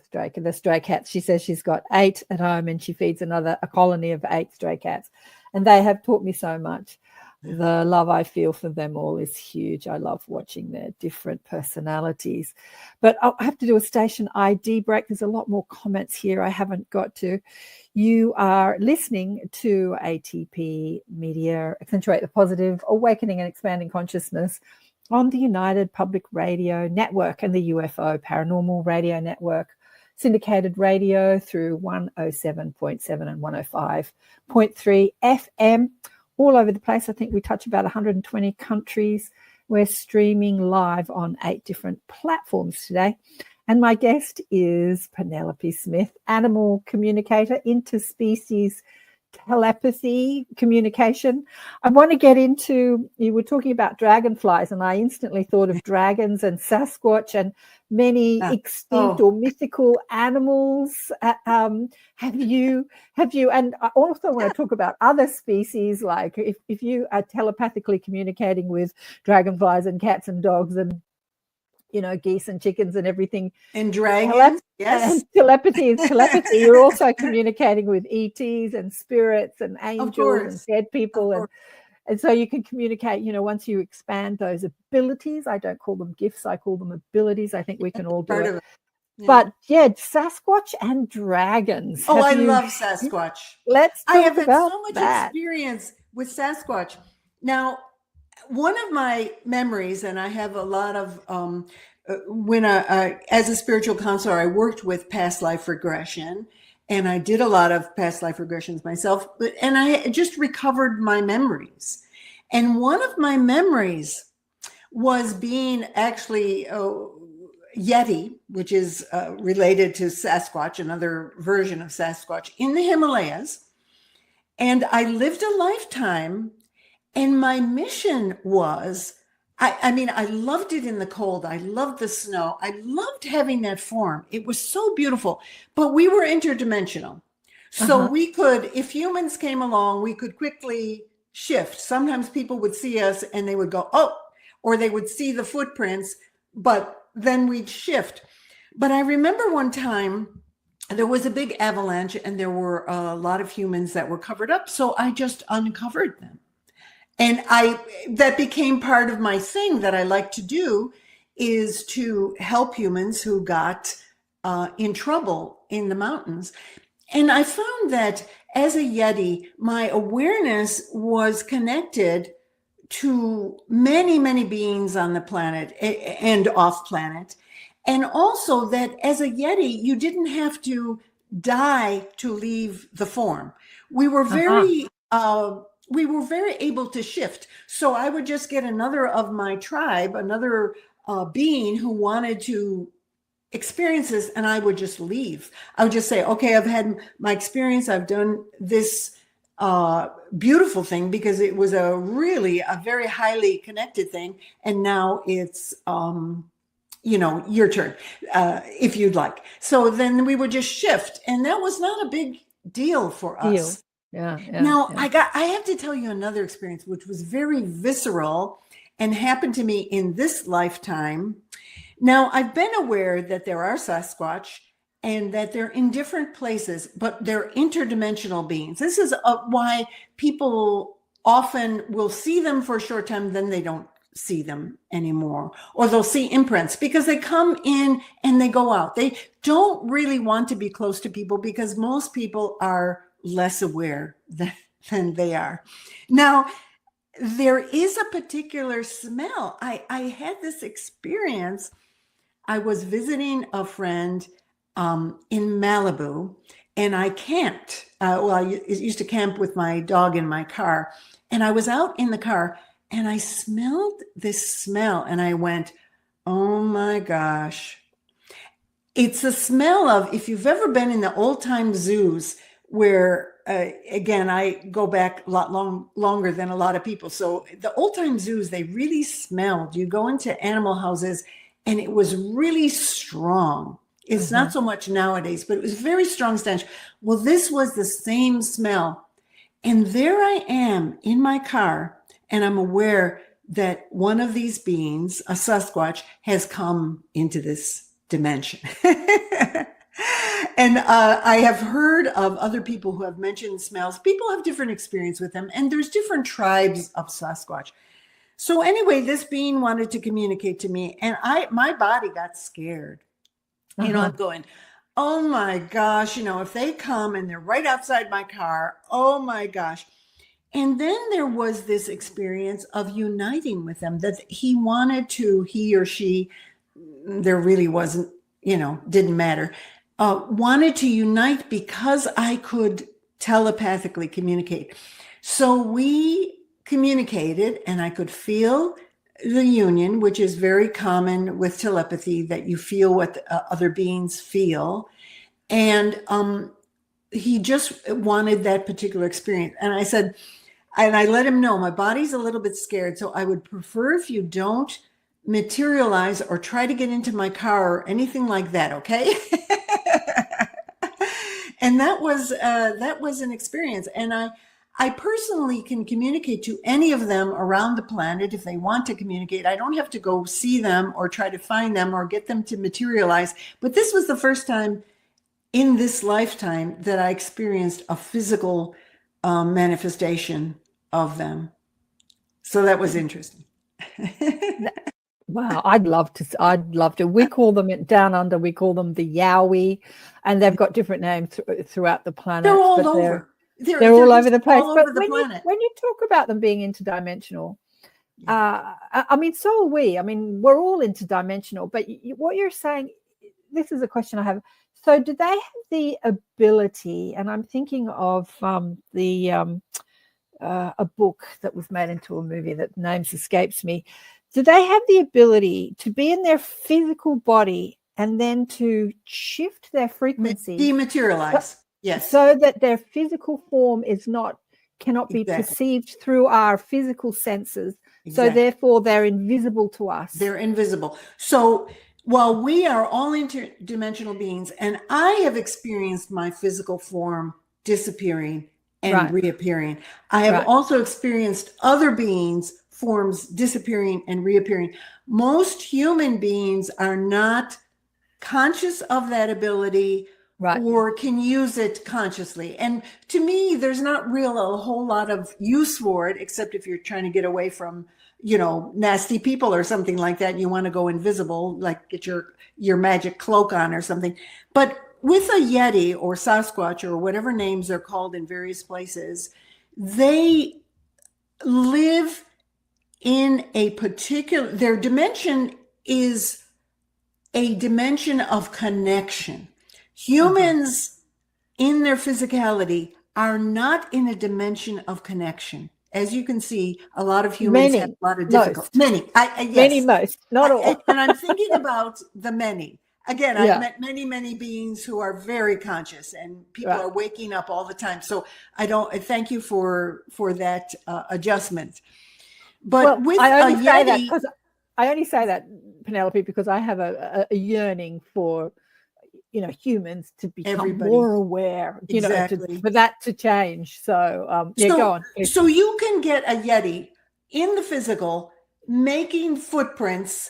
stray cats. She says she's got 8 at home and she feeds a colony of 8 stray cats. And they have taught me so much. The love I feel for them all is huge. I love watching their different personalities. But I have to do a station ID break. There's a lot more comments here I haven't got to. You are listening to ATP Media, Accentuate the Positive, Awakening and Expanding Consciousness, on the United Public Radio Network and the UFO Paranormal Radio Network, syndicated radio through 107.7 and 105.3 FM, all over the place. I think we touch about 120 countries. We're streaming live on 8 different platforms today. And my guest is Penelope Smith, animal communicator, interspecies telepathy communication. I want to get into, you were talking about dragonflies, and I instantly thought of dragons and Sasquatch and many extinct or mythical animals. Have you, and I also want to talk about other species, like if you are telepathically communicating with dragonflies and cats and dogs and geese and chickens and everything. And dragons, yes. And telepathy is telepathy. You're also communicating with ETs and spirits and angels and dead people. And so you can communicate, once you expand those abilities. I don't call them gifts. I call them abilities. I think we can all do it. Yeah. But Sasquatch and dragons. I love Sasquatch. Let's talk I have had about so much that. experience with Sasquatch. Now, one of my memories, and I have a lot of, when as a spiritual counselor, I worked with past life regression, and I did a lot of past life regressions myself, and I just recovered my memories. And one of my memories was being actually Yeti, which is related to Sasquatch, another version of Sasquatch, in the Himalayas. And I lived a lifetime, and my mission was, I mean, I loved it in the cold. I loved the snow. I loved having that form. It was so beautiful, but we were interdimensional. So we could, if humans came along, we could quickly shift. Sometimes people would see us and they would go, oh, or they would see the footprints, but then we'd shift. But I remember one time there was a big avalanche and there were a lot of humans that were covered up. So I just uncovered them. And that became part of my thing that I like to do, is to help humans who got in trouble in the mountains. And I found that as a Yeti, my awareness was connected to many, many beings on the planet and off planet. And also that as a Yeti, you didn't have to die to leave the form. We were very able to shift. So I would just get another of my tribe, another being who wanted to experience this, and I would just leave. I would just say, okay, I've had my experience. I've done this beautiful thing, because it was a very highly connected thing. And now it's, your turn, if you'd like. So then we would just shift. And that was not a big deal for us. Yeah. Now, I have to tell you another experience, which was very visceral and happened to me in this lifetime. Now, I've been aware that there are Sasquatch and that they're in different places, but they're interdimensional beings. This is why people often will see them for a short time, then they don't see them anymore, or they'll see imprints, because they come in and they go out. They don't really want to be close to people, because most people are less aware than they are. Now, there is a particular smell. I had this experience. I was visiting a friend in Malibu, and I camped. I used to camp with my dog in my car, and I was out in the car, and I smelled this smell, and I went, oh my gosh. It's the smell of, if you've ever been in the old time zoos, where, again, I go back a lot longer than a lot of people. So the old time zoos, they really smelled. You go into animal houses, and it was really strong. It's not so much nowadays, but it was very strong stench. Well, this was the same smell. And there I am in my car, and I'm aware that one of these beings, a Sasquatch, has come into this dimension. And I have heard of other people who have mentioned smells. People have different experience with them, and there's different tribes of Sasquatch. So anyway, this being wanted to communicate to me, and my body got scared. I'm going, oh my gosh, if they come and they're right outside my car, oh my gosh. And then there was this experience of uniting with them, that he or she, there really wasn't, didn't matter, wanted to unite because I could telepathically communicate. So we communicated, and I could feel the union, which is very common with telepathy, that you feel what other beings feel. And he just wanted that particular experience. And I said, and I let him know, my body's a little bit scared, so I would prefer if you don't materialize or try to get into my car or anything like that, okay? And that was an experience. And I personally can communicate to any of them around the planet if they want to communicate. I don't have to go see them or try to find them or get them to materialize. But this was the first time in this lifetime that I experienced a physical manifestation of them. So that was interesting. Wow, I'd love to. We call them down under, we call them the Yowie, and they've got different names throughout the planet. They're all over. They're all over the place. But when you talk about them being interdimensional, I mean, so are we. I mean, we're all interdimensional. But what you're saying, this is a question I have. So, do they have the ability? And I'm thinking of a book that was made into a movie that names escapes me. Do they have the ability to be in their physical body and then to shift their frequency, dematerialize? Yes. So that their physical form is not cannot be Exactly. perceived through our physical senses. So Exactly. therefore they're invisible to us. They're invisible. So while we are all interdimensional beings, and I have experienced my physical form disappearing and Right. reappearing, I have Right. also experienced other beings' forms disappearing and reappearing. Most human beings are not conscious of that ability, Right. or can use it consciously. And to me, there's not a whole lot of use for it, except if you're trying to get away from, nasty people or something like that. You want to go invisible, like get your magic cloak on or something. But with a Yeti or Sasquatch or whatever names they're called in various places, they live in a their dimension is a dimension of connection. Humans in their physicality are not in a dimension of connection. As you can see, a lot of humans have a lot of difficulty. Many, yes. Most, not all. And I'm thinking about the many. Again, Yeah. I've met many, many beings who are very conscious, and people are waking up all the time. So I thank you for that adjustment. But with I only a say that Yeti, because I only say that, Penelope, because I have a yearning for humans to become Everybody. more aware, Exactly. for that to change. So go on. Please. So you can get a Yeti in the physical, making footprints,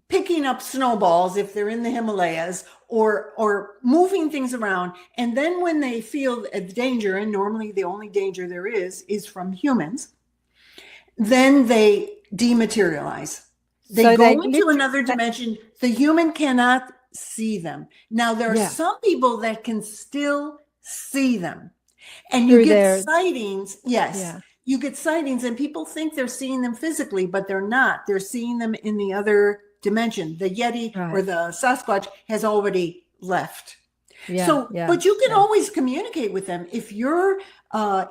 picking up snowballs if they're in the Himalayas, or moving things around. And then when they feel a danger, and normally the only danger there is from humans, then they dematerialize. They go into another dimension. The human cannot see them. Now, there are some people that can still see them. And you get sightings. Yes. Yeah. You get sightings, and people think they're seeing them physically, but they're not. They're seeing them in the other dimension. The Yeti or the Sasquatch has already left. But you can always communicate with them. If you're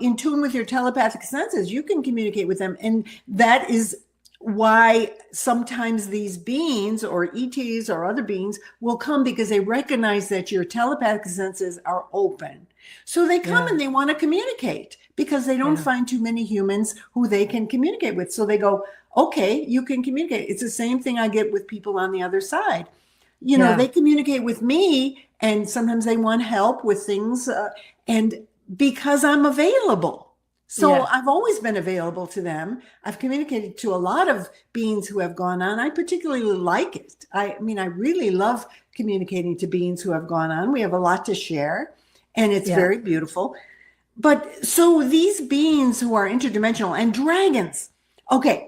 in tune with your telepathic senses, you can communicate with them. And that is why sometimes these beings or ETs or other beings will come, because they recognize that your telepathic senses are open. So they come and they want to communicate, because they don't find too many humans who they can communicate with. So they go, okay, you can communicate. It's the same thing I get with people on the other side. They communicate with me, and sometimes they want help with things. And because I'm available. So I've always been available to them. I've communicated to a lot of beings who have gone on. I particularly like it. I really love communicating to beings who have gone on. We have a lot to share, and it's very beautiful. But so these beings who are interdimensional and dragons. Okay.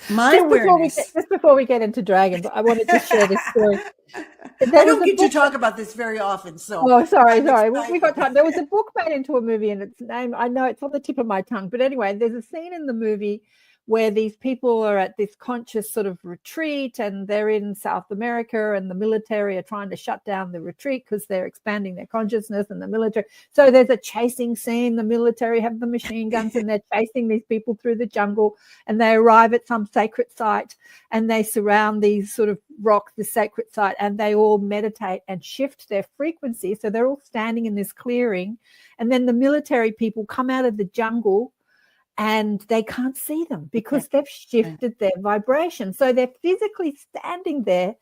Just before we get into dragons, I wanted to share this story. I don't get to talk about this very often. So sorry. We got time. There was a book made into a movie, and its name, I know it's on the tip of my tongue, but anyway, there's a scene in the movie where these people are at this conscious sort of retreat, and they're in South America, and the military are trying to shut down the retreat because they're expanding their consciousness, and the military. So there's a chasing scene. The military have the machine guns, and they're chasing these people through the jungle, and they arrive at some sacred site, and they surround these sort of rocks, the sacred site, and they all meditate and shift their frequency. So they're all standing in this clearing, and then the military people come out of the jungle, and they can't see them because they've shifted their vibration. So they're physically standing there,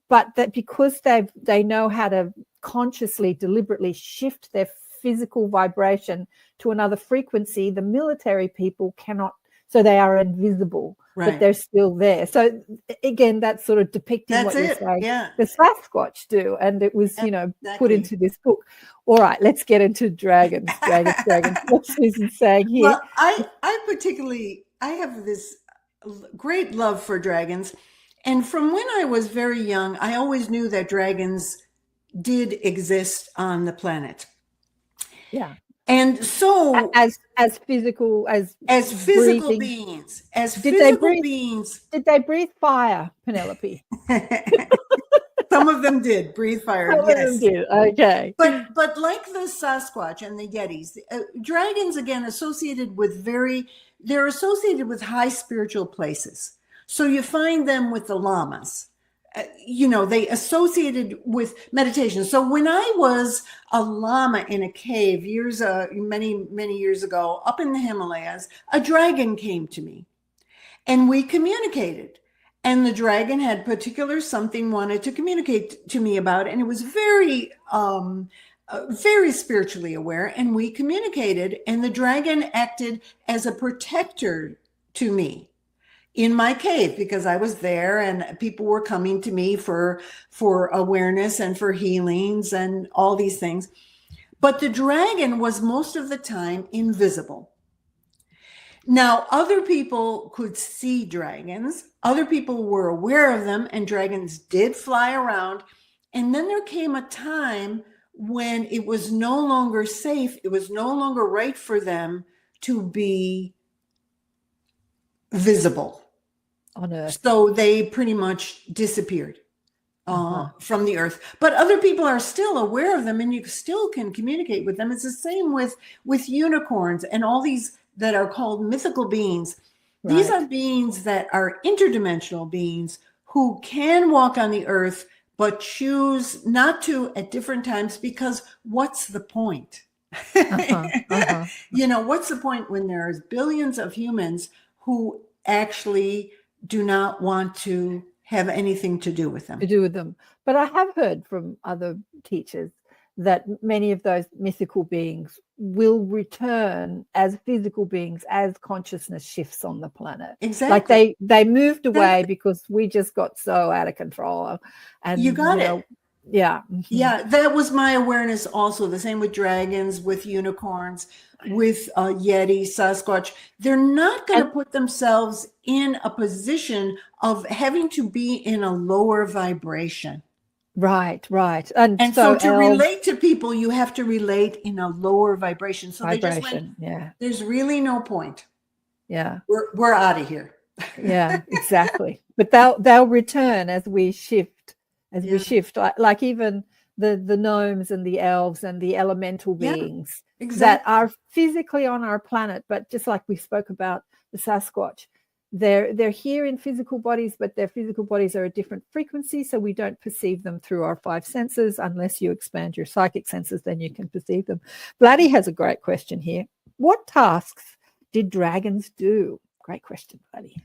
but that because they know how to consciously, deliberately shift their physical vibration to another frequency, the military people cannot. So they are invisible, but they're still there. So again, that's sort of depicting what you're saying. Yeah. The Sasquatch do, and it was, put into this book. All right, let's get into dragons. What's Susan saying here? Well, I have this great love for dragons. And from when I was very young, I always knew that dragons did exist on the planet. Yeah. And so as physical physical beings, did they breathe fire, Penelope? Some of them did breathe fire. Some of them did. Okay. But like the Sasquatch and the Yetis, dragons again they're associated with high spiritual places. So you find them with the llamas. they associated with meditation. So when I was a lama in a cave many years ago up in the Himalayas, a dragon came to me and we communicated. And the dragon had particular something wanted to communicate to me about, and it was very spiritually aware, and we communicated, and the dragon acted as a protector to me in my cave because I was there and people were coming to me for awareness and for healings and all these things. But the dragon was most of the time invisible. Now, other people could see dragons. Other people were aware of them, and dragons did fly around. And then there came a time when it was no longer safe. It was no longer right for them to be visible on Earth. So they pretty much disappeared from the Earth. But other people are still aware of them, and you still can communicate with them. It's the same with unicorns and all these that are called mythical beings. Right. These are beings that are interdimensional beings who can walk on the Earth, but choose not to at different times, because what's the point? What's the point when there's billions of humans who actually do not want to have anything to do with them? But I have heard from other teachers that many of those mythical beings will return as physical beings as consciousness shifts on the planet. Exactly. Like they moved away because we just got so out of control. And you got it. Yeah. Yeah, that was my awareness also. The same with dragons, with unicorns, with Yeti, Sasquatch. They're not going to put themselves in a position of having to be in a lower vibration. Right. And so to relate to people, you have to relate in a lower vibration. So they just went, there's really no point. Yeah. We're out of here. Yeah, exactly. But they'll return as we shift. We shift, like even the gnomes and the elves and the elemental beings that are physically on our planet, but just like we spoke about the Sasquatch, they're here in physical bodies, but their physical bodies are a different frequency, so we don't perceive them through our five senses. Unless you expand your psychic senses, then you can perceive them. Vladdy has a great question here. What tasks did dragons do? Great question, Vladdy.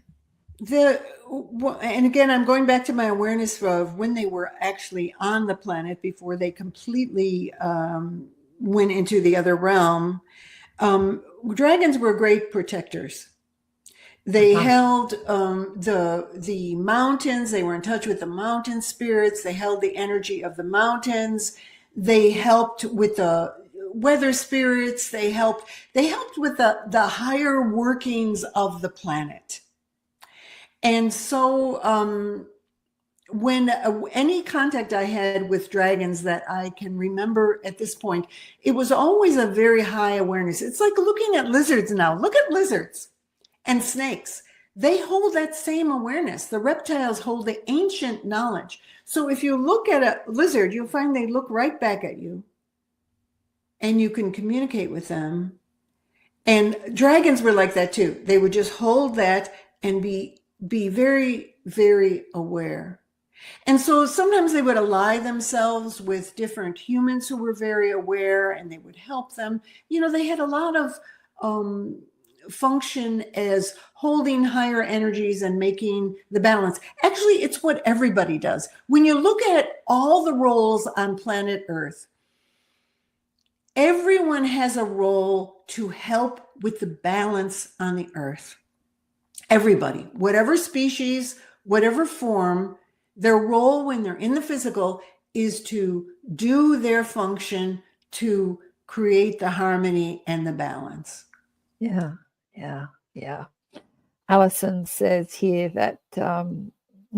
And again, I'm going back to my awareness of when they were actually on the planet before they completely went into the other realm. Dragons were great protectors. They held the mountains. They were in touch with the mountain spirits. They held the energy of the mountains. They helped with the weather spirits. They helped with the higher workings of the planet. And so when any contact I had with dragons that I can remember at this point, it was always a very high awareness. It's like looking at lizards now. Look at lizards and snakes. They hold that same awareness. The reptiles hold the ancient knowledge. So if you look at a lizard, you'll find they look right back at you and you can communicate with them. And dragons were like that too. They would just hold that and be very, very aware. And so sometimes they would ally themselves with different humans who were very aware, and they would help them. They had a lot of function as holding higher energies and making the balance. Actually, it's what everybody does. When you look at all the roles on planet Earth, everyone has a role to help with the balance on the Earth. Everybody, whatever species, whatever form, their role when they're in the physical is to do their function to create the harmony and the balance. Yeah. Alison says here that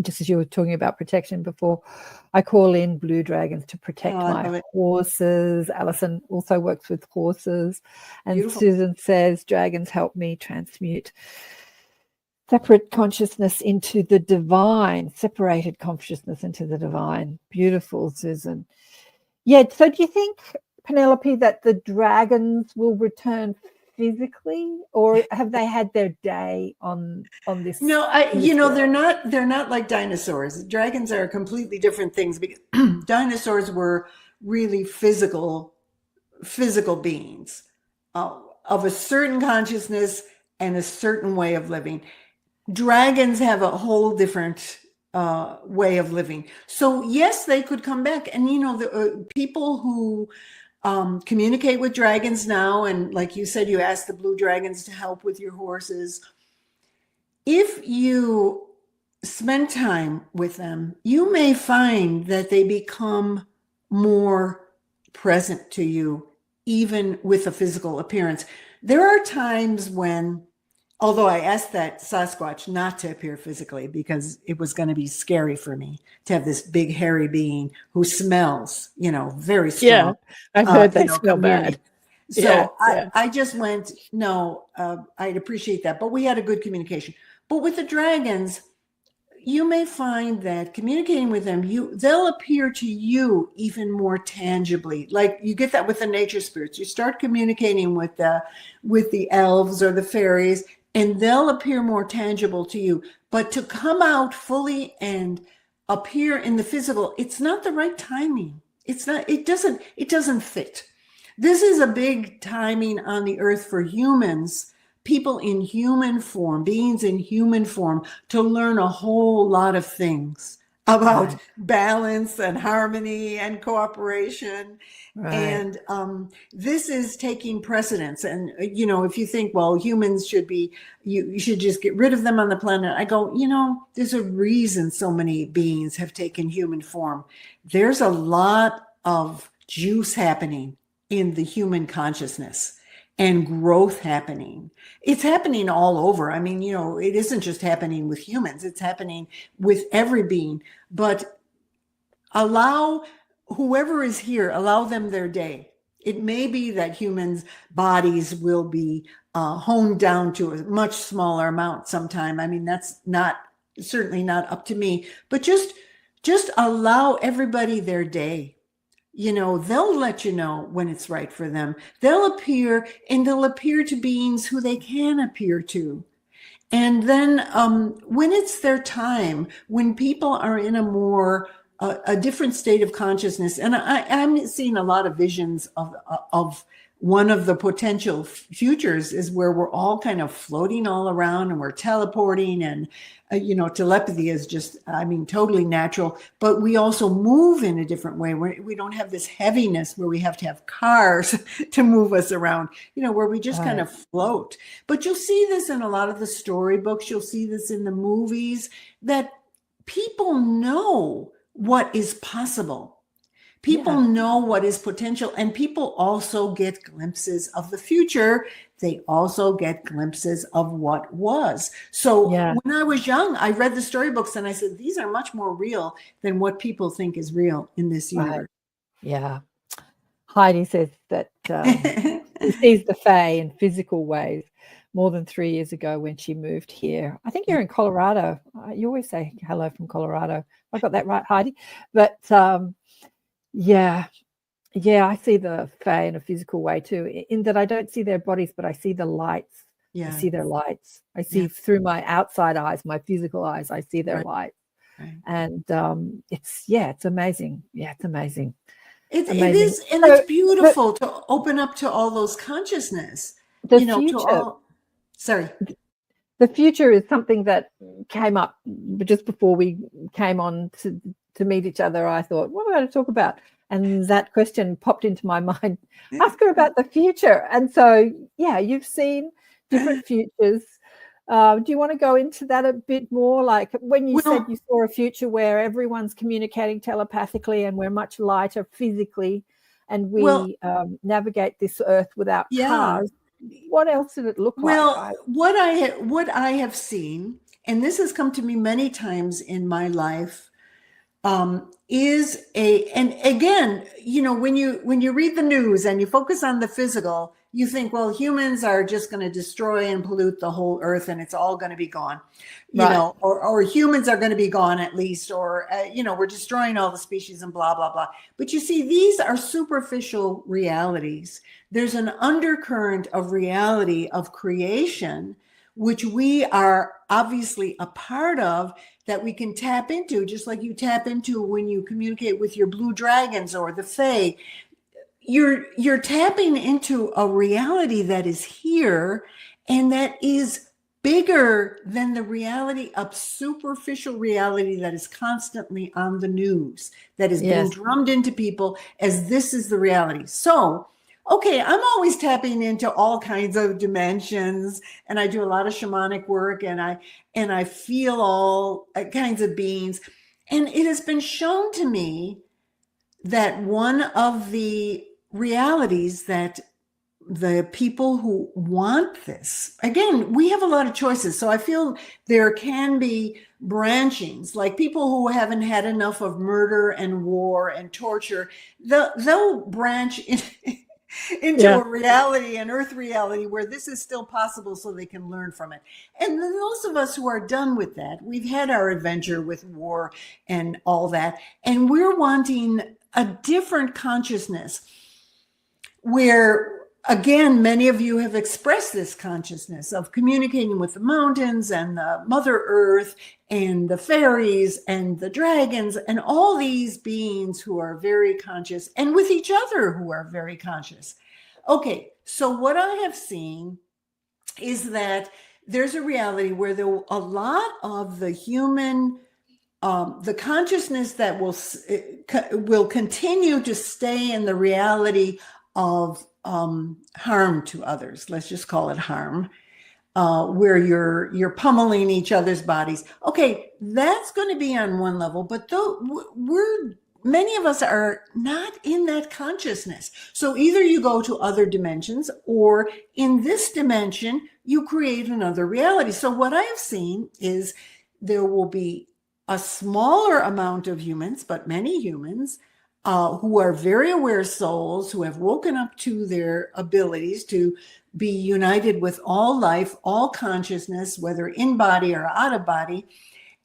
just as you were talking about protection before, I call in blue dragons to protect my horses. Alison also works with horses. And beautiful. Susan says dragons help me transmute separate consciousness into the divine, separated consciousness into the divine. Beautiful, Susan. Yeah, so do you think, Penelope, that the dragons will return physically, or have they had their day on this? No, in this world? they're not like dinosaurs. Dragons are completely different things because dinosaurs were really physical beings of a certain consciousness and a certain way of living. Dragons have a whole different way of living. So yes, they could come back. And the people who communicate with dragons now, and like you said, you ask the blue dragons to help with your horses. If you spend time with them, you may find that they become more present to you, even with a physical appearance. There are times when, although I asked that Sasquatch not to appear physically because it was going to be scary for me to have this big hairy being who smells, very strong. Yeah, I've heard they smell community. bad. So I just went, no, I'd appreciate that. But we had a good communication. But with the dragons, you may find that communicating with them, they'll appear to you even more tangibly. Like you get that with the nature spirits. You start communicating with the elves or the fairies, and they'll appear more tangible to you. But to come out fully and appear in the physical, it's not the right timing. It's not. It doesn't fit. This is a big timing on the earth for humans, people in human form, beings in human form, to learn a whole lot of things about balance and harmony and cooperation. Right. And this is taking precedence. And, if you think, well, humans should be, you should just get rid of them on the planet. I go, there's a reason so many beings have taken human form. There's a lot of juice happening in the human consciousness and growth happening. It's happening all over. I mean, it isn't just happening with humans. It's happening with every being. But allow whoever is here, allow them their day. It may be that humans' bodies will be honed down to a much smaller amount sometime. I mean, that's certainly not up to me. But just allow everybody their day. They'll let you know when it's right for them. They'll appear to beings who they can appear to. And then when it's their time, when people are in a different state of consciousness, and I'm seeing a lot of visions of one of the potential futures is where we're all kind of floating all around and we're teleporting, and telepathy is just, totally natural, but we also move in a different way where we don't have this heaviness where we have to have cars to move us around, where we just kind of float. But you'll see this in a lot of the storybooks. You'll see this in the movies, that people know what is possible. People know what is potential, and people also get glimpses of the future. They also get glimpses of what was. So when I was young, I read the storybooks and I said, these are much more real than what people think is real in this universe. Yeah. Heidi says that she sees the Fae in physical ways more than 3 years ago when she moved here. I think you're in Colorado. You always say hello from Colorado. I got that right, Heidi. But I see the Fae in a physical way too, in that I don't see their bodies, but I see the lights. I see their lights. I see through my outside eyes, my physical eyes, I see their lights. Right. And it's amazing. Yeah, it's amazing. It is, and it's beautiful to open up to all those consciousness. The future. The future is something that came up just before we came on to meet each other. I thought, what am I going to talk about? And that question popped into my mind. Ask her about the future. And so, you've seen different futures. Do you want to go into that a bit more? Like when you said you saw a future where everyone's communicating telepathically and we're much lighter physically, and we navigate this earth without cars. What else did it look like? Well, what I have seen, and this has come to me many times in my life, and again, when you read the news and you focus on the physical, you think, well, humans are just going to destroy and pollute the whole earth and it's all going to be gone, or humans are going to be gone at least, or, we're destroying all the species and blah, blah, blah. But you see, these are superficial realities. There's an undercurrent of reality of creation, which we are obviously a part of, that we can tap into, just like you tap into when you communicate with your blue dragons or the fae. You're tapping into a reality that is here and that is bigger than the reality of superficial reality that is constantly on the news, that is being drummed into people as this is the reality. So, okay, I'm always tapping into all kinds of dimensions, and I do a lot of shamanic work, and I feel all kinds of beings. And it has been shown to me that one of the realities that the people who want this, again, we have a lot of choices. So I feel there can be branchings, like people who haven't had enough of murder and war and torture, they'll branch into a reality, an earth reality where this is still possible so they can learn from it. And then those of us who are done with that, we've had our adventure with war and all that, and we're wanting a different consciousness where, again, many of you have expressed this consciousness of communicating with the mountains and the Mother Earth and the fairies and the dragons and all these beings who are very conscious, and with each other who are very conscious. Okay, so what I have seen is that there's a reality where a lot of the human the consciousness that will continue to stay in the reality of harm to others. Let's just call it harm, where you're pummeling each other's bodies. Okay, that's going to be on one level, but many of us are not in that consciousness. So either you go to other dimensions, or in this dimension, you create another reality. So what I have seen is there will be a smaller amount of humans, but many humans who are very aware souls, who have woken up to their abilities to be united with all life, all consciousness, whether in body or out of body.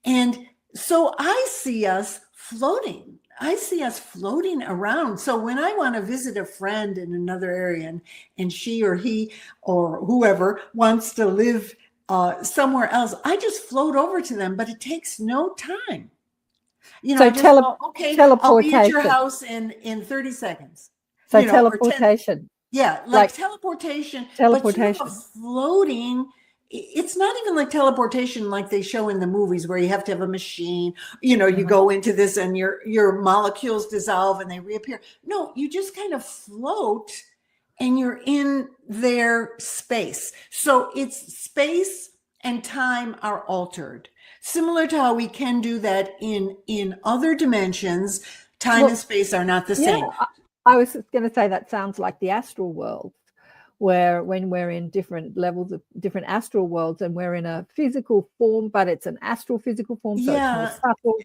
And so I see us floating. I see us floating around. So when I want to visit a friend in another area and she or he or whoever wants to live somewhere else, I just float over to them, but it takes no time. So okay, teleportation. I'll be at your house in 30 seconds. So teleportation. Like teleportation. But floating. It's not even like teleportation like they show in the movies where you have to have a machine, you go into this and your molecules dissolve and they reappear. No, you just kind of float and you're in their space. So it's space and time are altered. Similar to how we can do that in other dimensions, time and space are not the same. I was going to say that sounds like the astral world, where when we're in different levels of different astral worlds and we're in a physical form, but it's an astral physical form, so it's more subtle,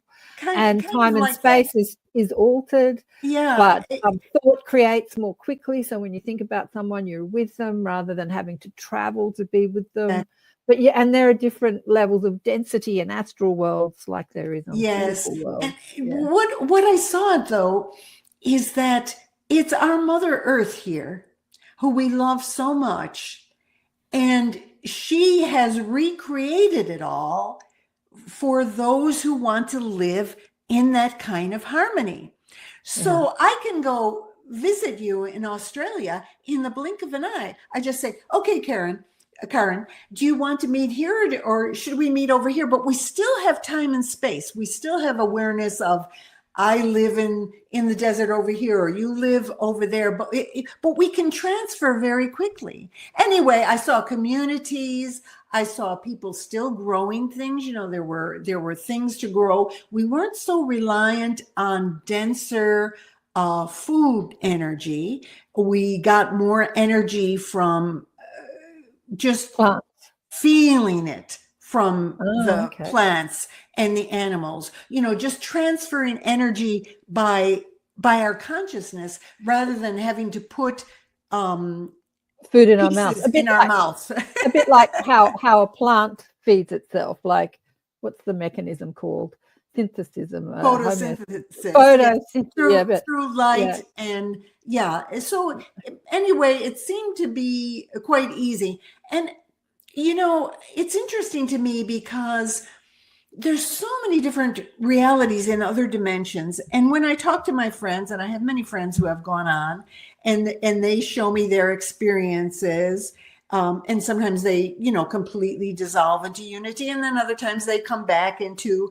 and time and space is altered. But thought creates more quickly. So when you think about someone, you're with them rather than having to travel to be with them. But and there are different levels of density in astral worlds, like there is on physical worlds. And what I saw though is that it's our Mother Earth here, who we love so much, and she has recreated it all for those who want to live in that kind of harmony. So I can go visit you in Australia in the blink of an eye. I just say, okay, Karen, do you want to meet here or should we meet over here? But we still have time and space. We still have awareness of, I live in the desert over here, or you live over there, but we can transfer very quickly. Anyway, I saw communities. I saw people still growing things. There were things to grow. We weren't so reliant on denser food energy. We got more energy from just feeling it from the plants and the animals, just transferring energy by our consciousness rather than having to put food in our mouth. pieces in our mouth. A bit like how a plant feeds itself. Like, what's the mechanism called? Synthesis. Photosynthesis. Photosynthesis. Through light and So anyway, it seemed to be quite easy. And, it's interesting to me because there's so many different realities in other dimensions. And when I talk to my friends, and I have many friends who have gone on, and they show me their experiences, and sometimes they, completely dissolve into unity, and then other times they come back into,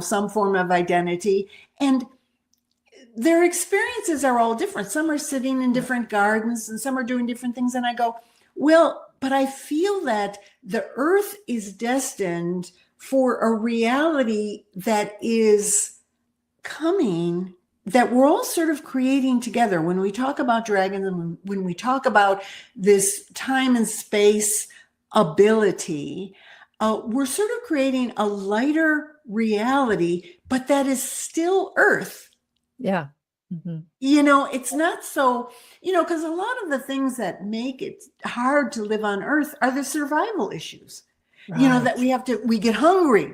some form of identity. And their experiences are all different. Some are sitting in different gardens, and some are doing different things. And I go, well, but I feel that the earth is destined for a reality that is coming, that we're all sort of creating together. When we talk about dragons, and when we talk about this time and space ability, we're sort of creating a lighter reality, but that is still earth. Yeah. Mm-hmm. It's not so, because a lot of the things that make it hard to live on earth are the survival issues. Right. That we get hungry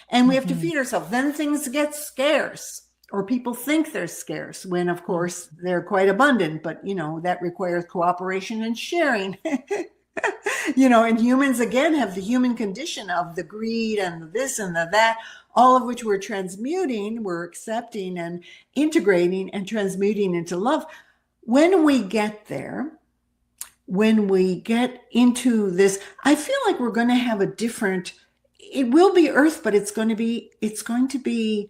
and we have to feed ourselves. Then things get scarce, or people think they're scarce when, of course, they're quite abundant. But, that requires cooperation and sharing. And humans, again, have the human condition of the greed and the this and the that, all of which we're transmuting, we're accepting and integrating and transmuting into love. When we get there, when we get into this, I feel like we're going to have it will be earth, but it's going to be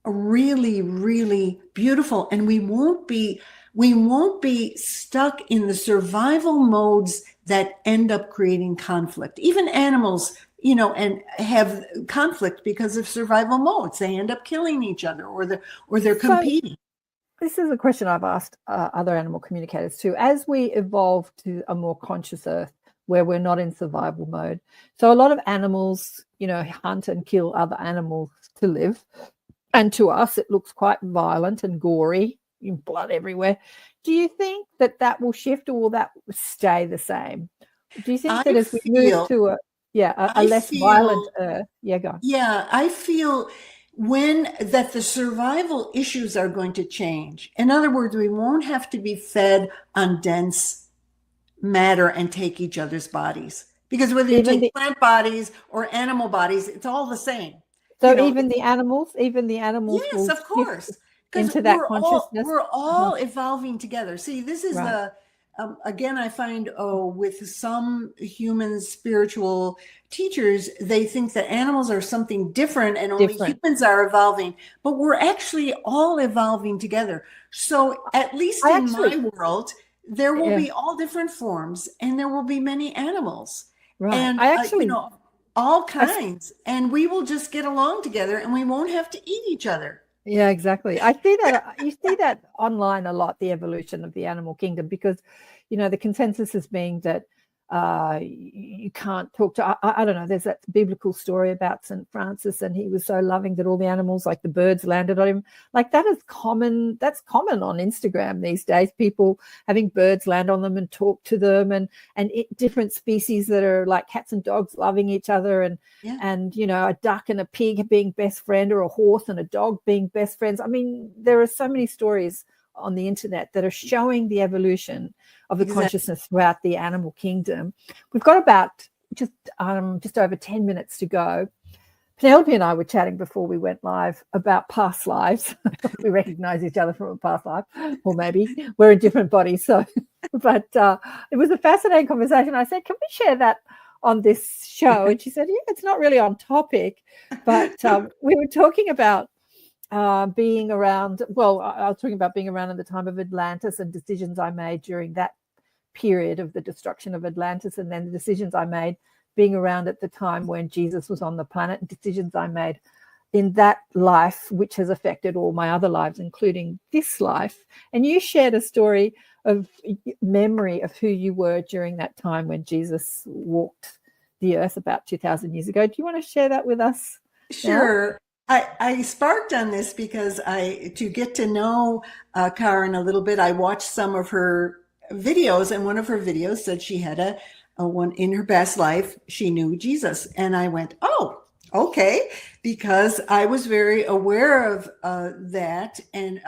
really, really beautiful. And we won't be stuck in the survival modes that end up creating conflict. Even animals, and have conflict because of survival modes. They end up killing each other, or they're competing. This is a question I've asked other animal communicators too. As we evolve to a more conscious earth where we're not in survival mode, so a lot of animals, hunt and kill other animals to live. And to us, it looks quite violent and gory, blood everywhere. Do you think that will shift, or will that stay the same? Do you think that as we move to a less violent earth? Yeah, go on. Yeah, I feel that the survival issues are going to change. In other words, we won't have to be fed on dense matter and take each other's bodies. Because whether you take plant bodies or animal bodies, it's all the same. So even the animals. Yes, of course. Into that consciousness. We're all evolving together. See, this is again, I find, with some human spiritual teachers, they think that animals are something different and only humans are evolving, but we're actually all evolving together. So at least in my world, there will be all different forms, and there will be many animals. Right. And all kinds, and we will just get along together, and we won't have to eat each other. Yeah, exactly. I see that. You see that online a lot, the evolution of the animal kingdom, because, the consensus is being that you can't talk to, I don't know, there's that biblical story about St. Francis, and he was so loving that all the animals, like the birds, landed on him. Like, that is common. That's common on Instagram these days, people having birds land on them and talk to them, and different species that are like cats and dogs loving each other, and a duck and a pig being best friend, or a horse and a dog being best friends. I mean, there are so many stories on the internet that are showing the evolution of the consciousness throughout the animal kingdom. We've got about just over 10 minutes to go. Penelope and I were chatting before we went live about past lives. We recognize each other from a past life, or maybe we're in different bodies. So, but it was a fascinating conversation. I said, can we share that on this show? And she said, yeah, it's not really on topic, but we were talking about being around, I was talking about being around at the time of Atlantis and decisions I made during that period of the destruction of Atlantis, and then the decisions I made being around at the time when Jesus was on the planet, and decisions I made in that life, which has affected all my other lives, including this life. And you shared a story of memory of who you were during that time when Jesus walked the earth about 2,000 years ago. Do you want to share that with us? Sure. I sparked on this because to get to know Karen a little bit, I watched some of her videos, and one of her videos said she had a one in her past life, she knew Jesus. And I went, oh, okay, because I was very aware of that, and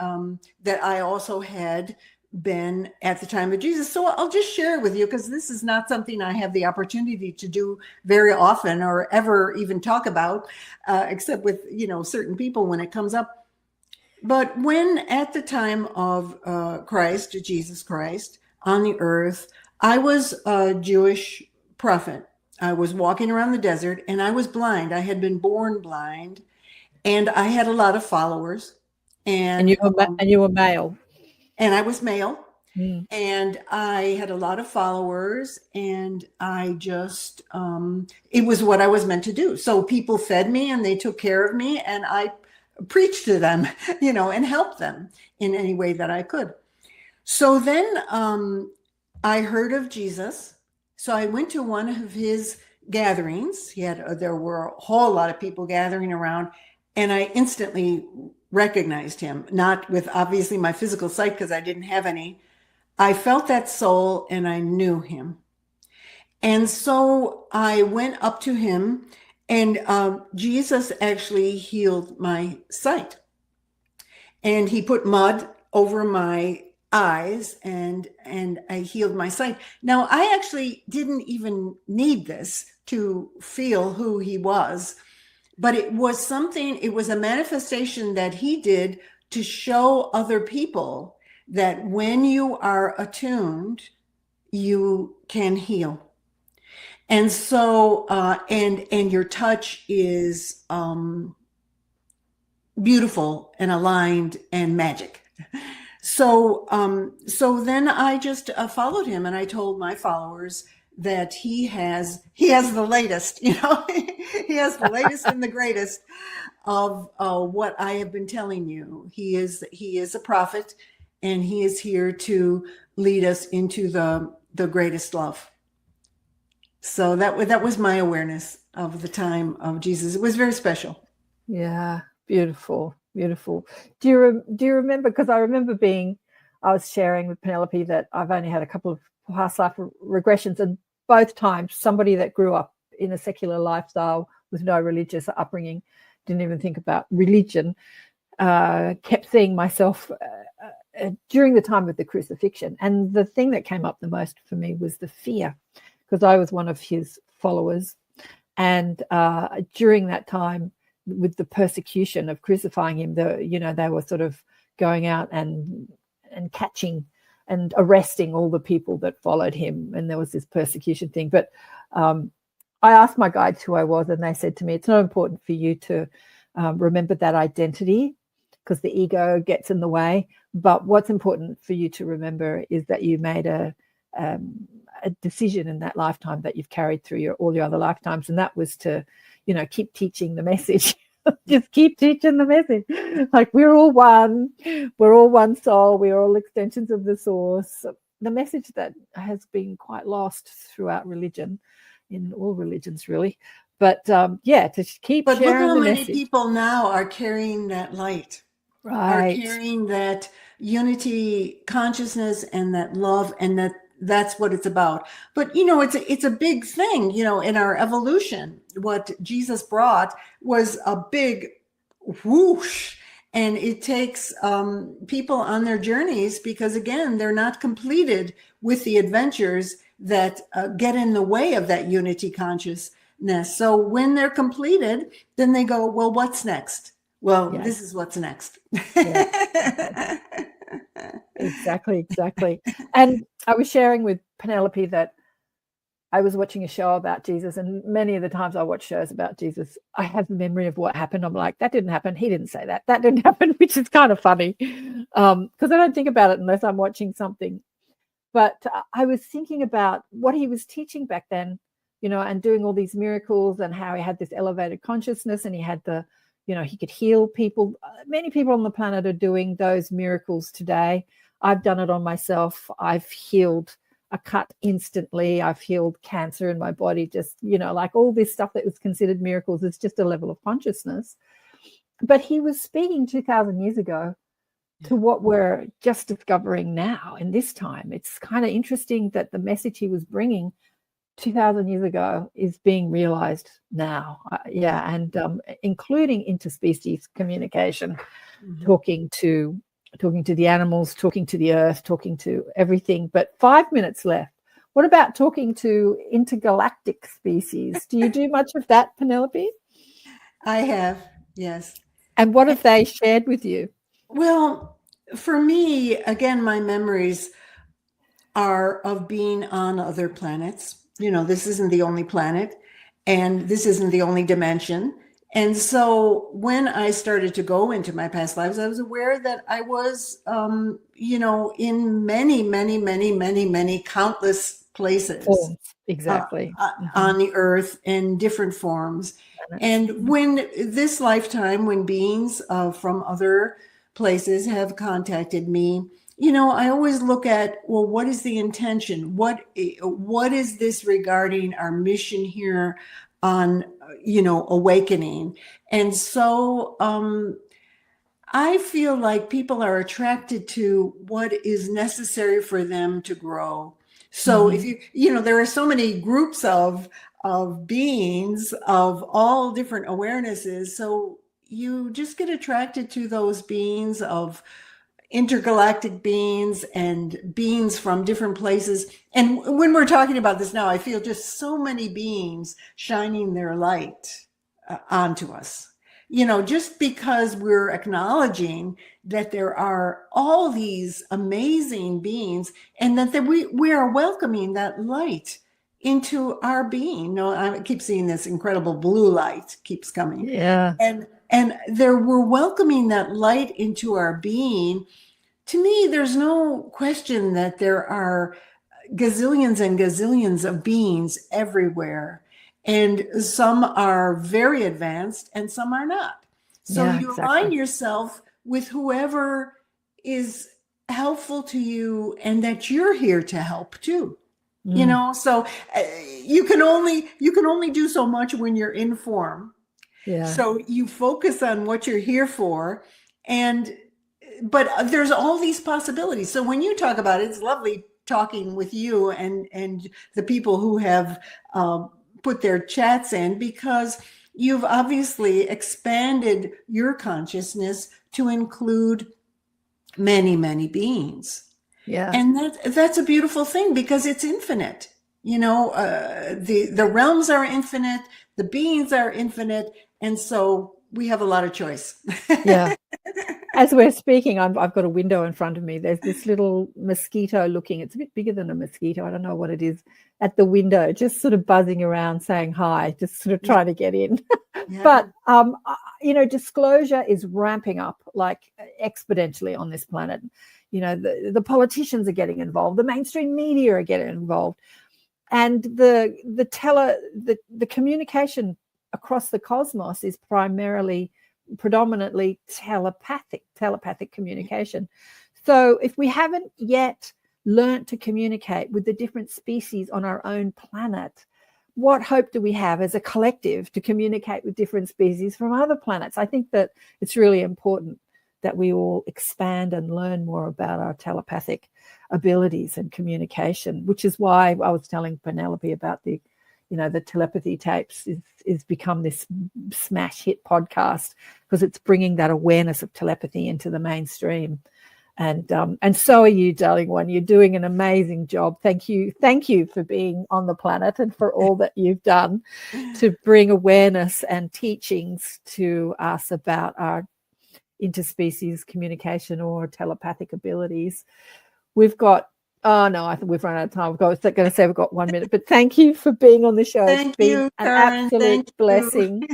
that I also had been at the time of Jesus. So I'll just share it with you, because this is not something I have the opportunity to do very often or ever even talk about, except with, certain people when it comes up. But when at the time of Christ, Jesus Christ on the earth, I was a Jewish prophet. I was walking around the desert and I was blind. I had been born blind, and I had a lot of followers. And you were male. And I was male. Mm. And I had a lot of followers, and I just, it was what I was meant to do. So people fed me and they took care of me, and I preached to them, and helped them in any way that I could. So then I heard of Jesus. So I went to one of his gatherings. There were a whole lot of people gathering around, and I instantly recognized him, not with obviously my physical sight, because I didn't have any. I felt that soul and I knew him. And so I went up to him, and Jesus actually healed my sight. And he put mud over my eyes, and I healed my sight. Now, I actually didn't even need this to feel who he was, but it was a manifestation that he did to show other people that when you are attuned, you can heal. And so, and your touch is beautiful and aligned and magic. So then I just followed him, and I told my followers that he has the latest, he has the latest and the greatest of what I have been telling you. He is a prophet, and he is here to lead us into the greatest love. So that was my awareness of the time of Jesus. It was very special. Yeah, beautiful, beautiful. Do you remember? Because I remember I was sharing with Penelope that I've only had a couple of past life regressions, and both times somebody that grew up in a secular lifestyle with no religious upbringing, didn't even think about religion, kept seeing myself during the time of the crucifixion. And the thing that came up the most for me was the fear, because I was one of his followers. And during that time, with the persecution of crucifying him, they were sort of going out and catching and arresting all the people that followed him. And there was this persecution thing. But I asked my guides who I was, and they said to me, it's not important for you to remember that identity, because the ego gets in the way. But what's important for you to remember is that you made a decision in that lifetime that you've carried through all your other lifetimes, and that was to, keep teaching the message. Just keep teaching the message. Like, we're all one soul, we're all extensions of the source. The message that has been quite lost throughout religion, in all religions really. But to keep sharing the message. But look how many people now are carrying that light. Right. Are carrying that unity consciousness and that love, and that's what it's about. But it's a big thing, in our evolution. What Jesus brought was a big whoosh, and it takes people on their journeys, because again, they're not completed with the adventures that get in the way of that unity consciousness. So when they're completed, then they go, well, what's next? Well, yes. This is what's next. Yes. Exactly. And I was sharing with Penelope that I was watching a show about Jesus, and many of the times I watch shows about Jesus, I have a memory of what happened. I'm like, that didn't happen. He didn't say that. That didn't happen, which is kind of funny, because I don't think about it unless I'm watching something. But I was thinking about what he was teaching back then, and doing all these miracles, and how he had this elevated consciousness, and he had he could heal people. Many people on the planet are doing those miracles today. I've done it on myself. I've healed a cut instantly. I've healed cancer in my body. Just, like all this stuff that was considered miracles, it's just a level of consciousness. But he was speaking 2,000 years ago, to what we're just discovering now in this time. It's kind of interesting that the message he was bringing 2,000 years ago is being realized now. And including interspecies communication, talking to the animals, talking to the earth, talking to everything. But 5 minutes left. What about talking to intergalactic species? Do you do much of that, Penelope? I have, yes. And what have they shared with you? Well, for me, again, my memories are of being on other planets. This isn't the only planet, and this isn't the only dimension. And so when I started to go into my past lives, I was aware that I was, in many, many, many, many, many countless places. Exactly. On the earth in different forms. And when this lifetime, when beings from other places have contacted me, I always look at, well, what is the intention? What is this regarding our mission here on, awakening? And so I feel like people are attracted to what is necessary for them to grow. So if there are so many groups of beings of all different awarenesses. So you just get attracted to those beings of intergalactic beings and beings from different places. And when we're talking about this now, I feel just so many beings shining their light onto us. Just because we're acknowledging that there are all these amazing beings and that we are welcoming that light into our being. I keep seeing this incredible blue light keeps coming. Yeah. And we're welcoming that light into our being. To me, there's no question that there are gazillions and gazillions of beings everywhere. And some are very advanced and some are not. So you align yourself with whoever is helpful to you and that you're here to help too. So you can only do so much when you're in form. Yeah. So you focus on what you're here for, but there's all these possibilities. So when you talk about it, it's lovely talking with you and the people who have put their chats in, because you've obviously expanded your consciousness to include many, many beings. Yeah. And that's a beautiful thing because it's infinite. The realms are infinite, the beings are infinite. And so we have a lot of choice. Yeah. As we're speaking, I've got a window in front of me. There's this little mosquito looking, it's a bit bigger than a mosquito. I don't know what it is, at the window, just sort of buzzing around saying hi, just sort of trying to get in. Yeah. But, disclosure is ramping up like exponentially on this planet. The politicians are getting involved. The mainstream media are getting involved. And the communication across the cosmos is predominantly telepathic communication. So if we haven't yet learned to communicate with the different species on our own planet, what hope do we have as a collective to communicate with different species from other planets? I think that it's really important that we all expand and learn more about our telepathic abilities and communication, which is why I was telling Penelope about the telepathy tapes is become this smash hit podcast because it's bringing that awareness of telepathy into the mainstream. And so are you, darling one. You're doing an amazing job. Thank you for being on the planet and for all that you've done to bring awareness and teachings to us about our interspecies communication or telepathic abilities. We've got I think we've run out of time. I was going to say we've got 1 minute, but thank you for being on the show. Thank you, Karen. An absolute blessing.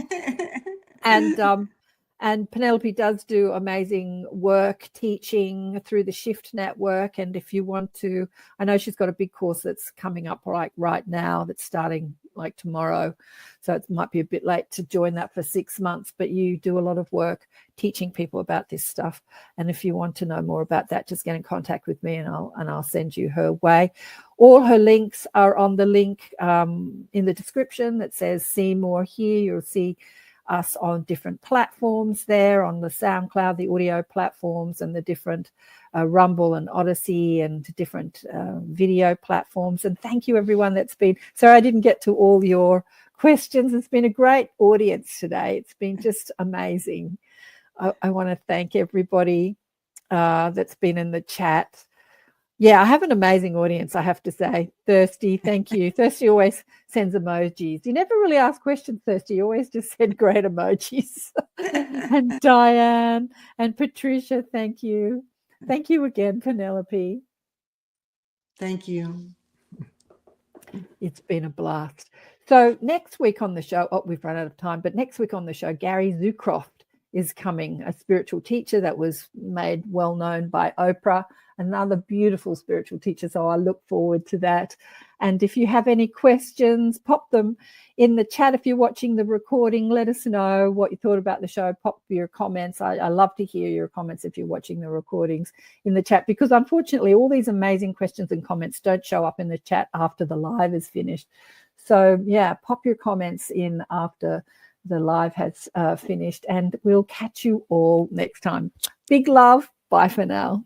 And Penelope does do amazing work teaching through the Shift Network. And if you want to, I know she's got a big course that's coming up right now that's starting like tomorrow. So it might be a bit late to join that for 6 months, but you do a lot of work teaching people about this stuff. And if you want to know more about that, just get in contact with me and I'll send you her way. All her links are on the link in the description that says see more here. You'll see us on different platforms there, on the SoundCloud, the audio platforms, and the different Rumble and Odyssey and different video platforms. And thank you, everyone that's been. Sorry, I didn't get to all your questions. It's been a great audience today. It's been just amazing. I want to thank everybody that's been in the chat. Yeah, I have an amazing audience, I have to say. Thirsty, thank you. Thirsty always sends emojis. You never really ask questions, Thirsty. You always just send great emojis. And Diane and Patricia, thank you. Thank you again, Penelope. Thank you. It's been a blast. So next week on the show, we've run out of time, but next week on the show, Gary Zucroft is coming, a spiritual teacher that was made well known by Oprah, another beautiful spiritual teacher. So I look forward to that. And if you have any questions, pop them in the chat. If you're watching the recording, let us know what you thought about the show. Pop your comments. I love to hear your comments if you're watching the recordings in the chat, because unfortunately all these amazing questions and comments don't show up in the chat after the live is finished. So yeah, pop your comments in after the live has finished, and we'll catch you all next time. Big love. Bye for now.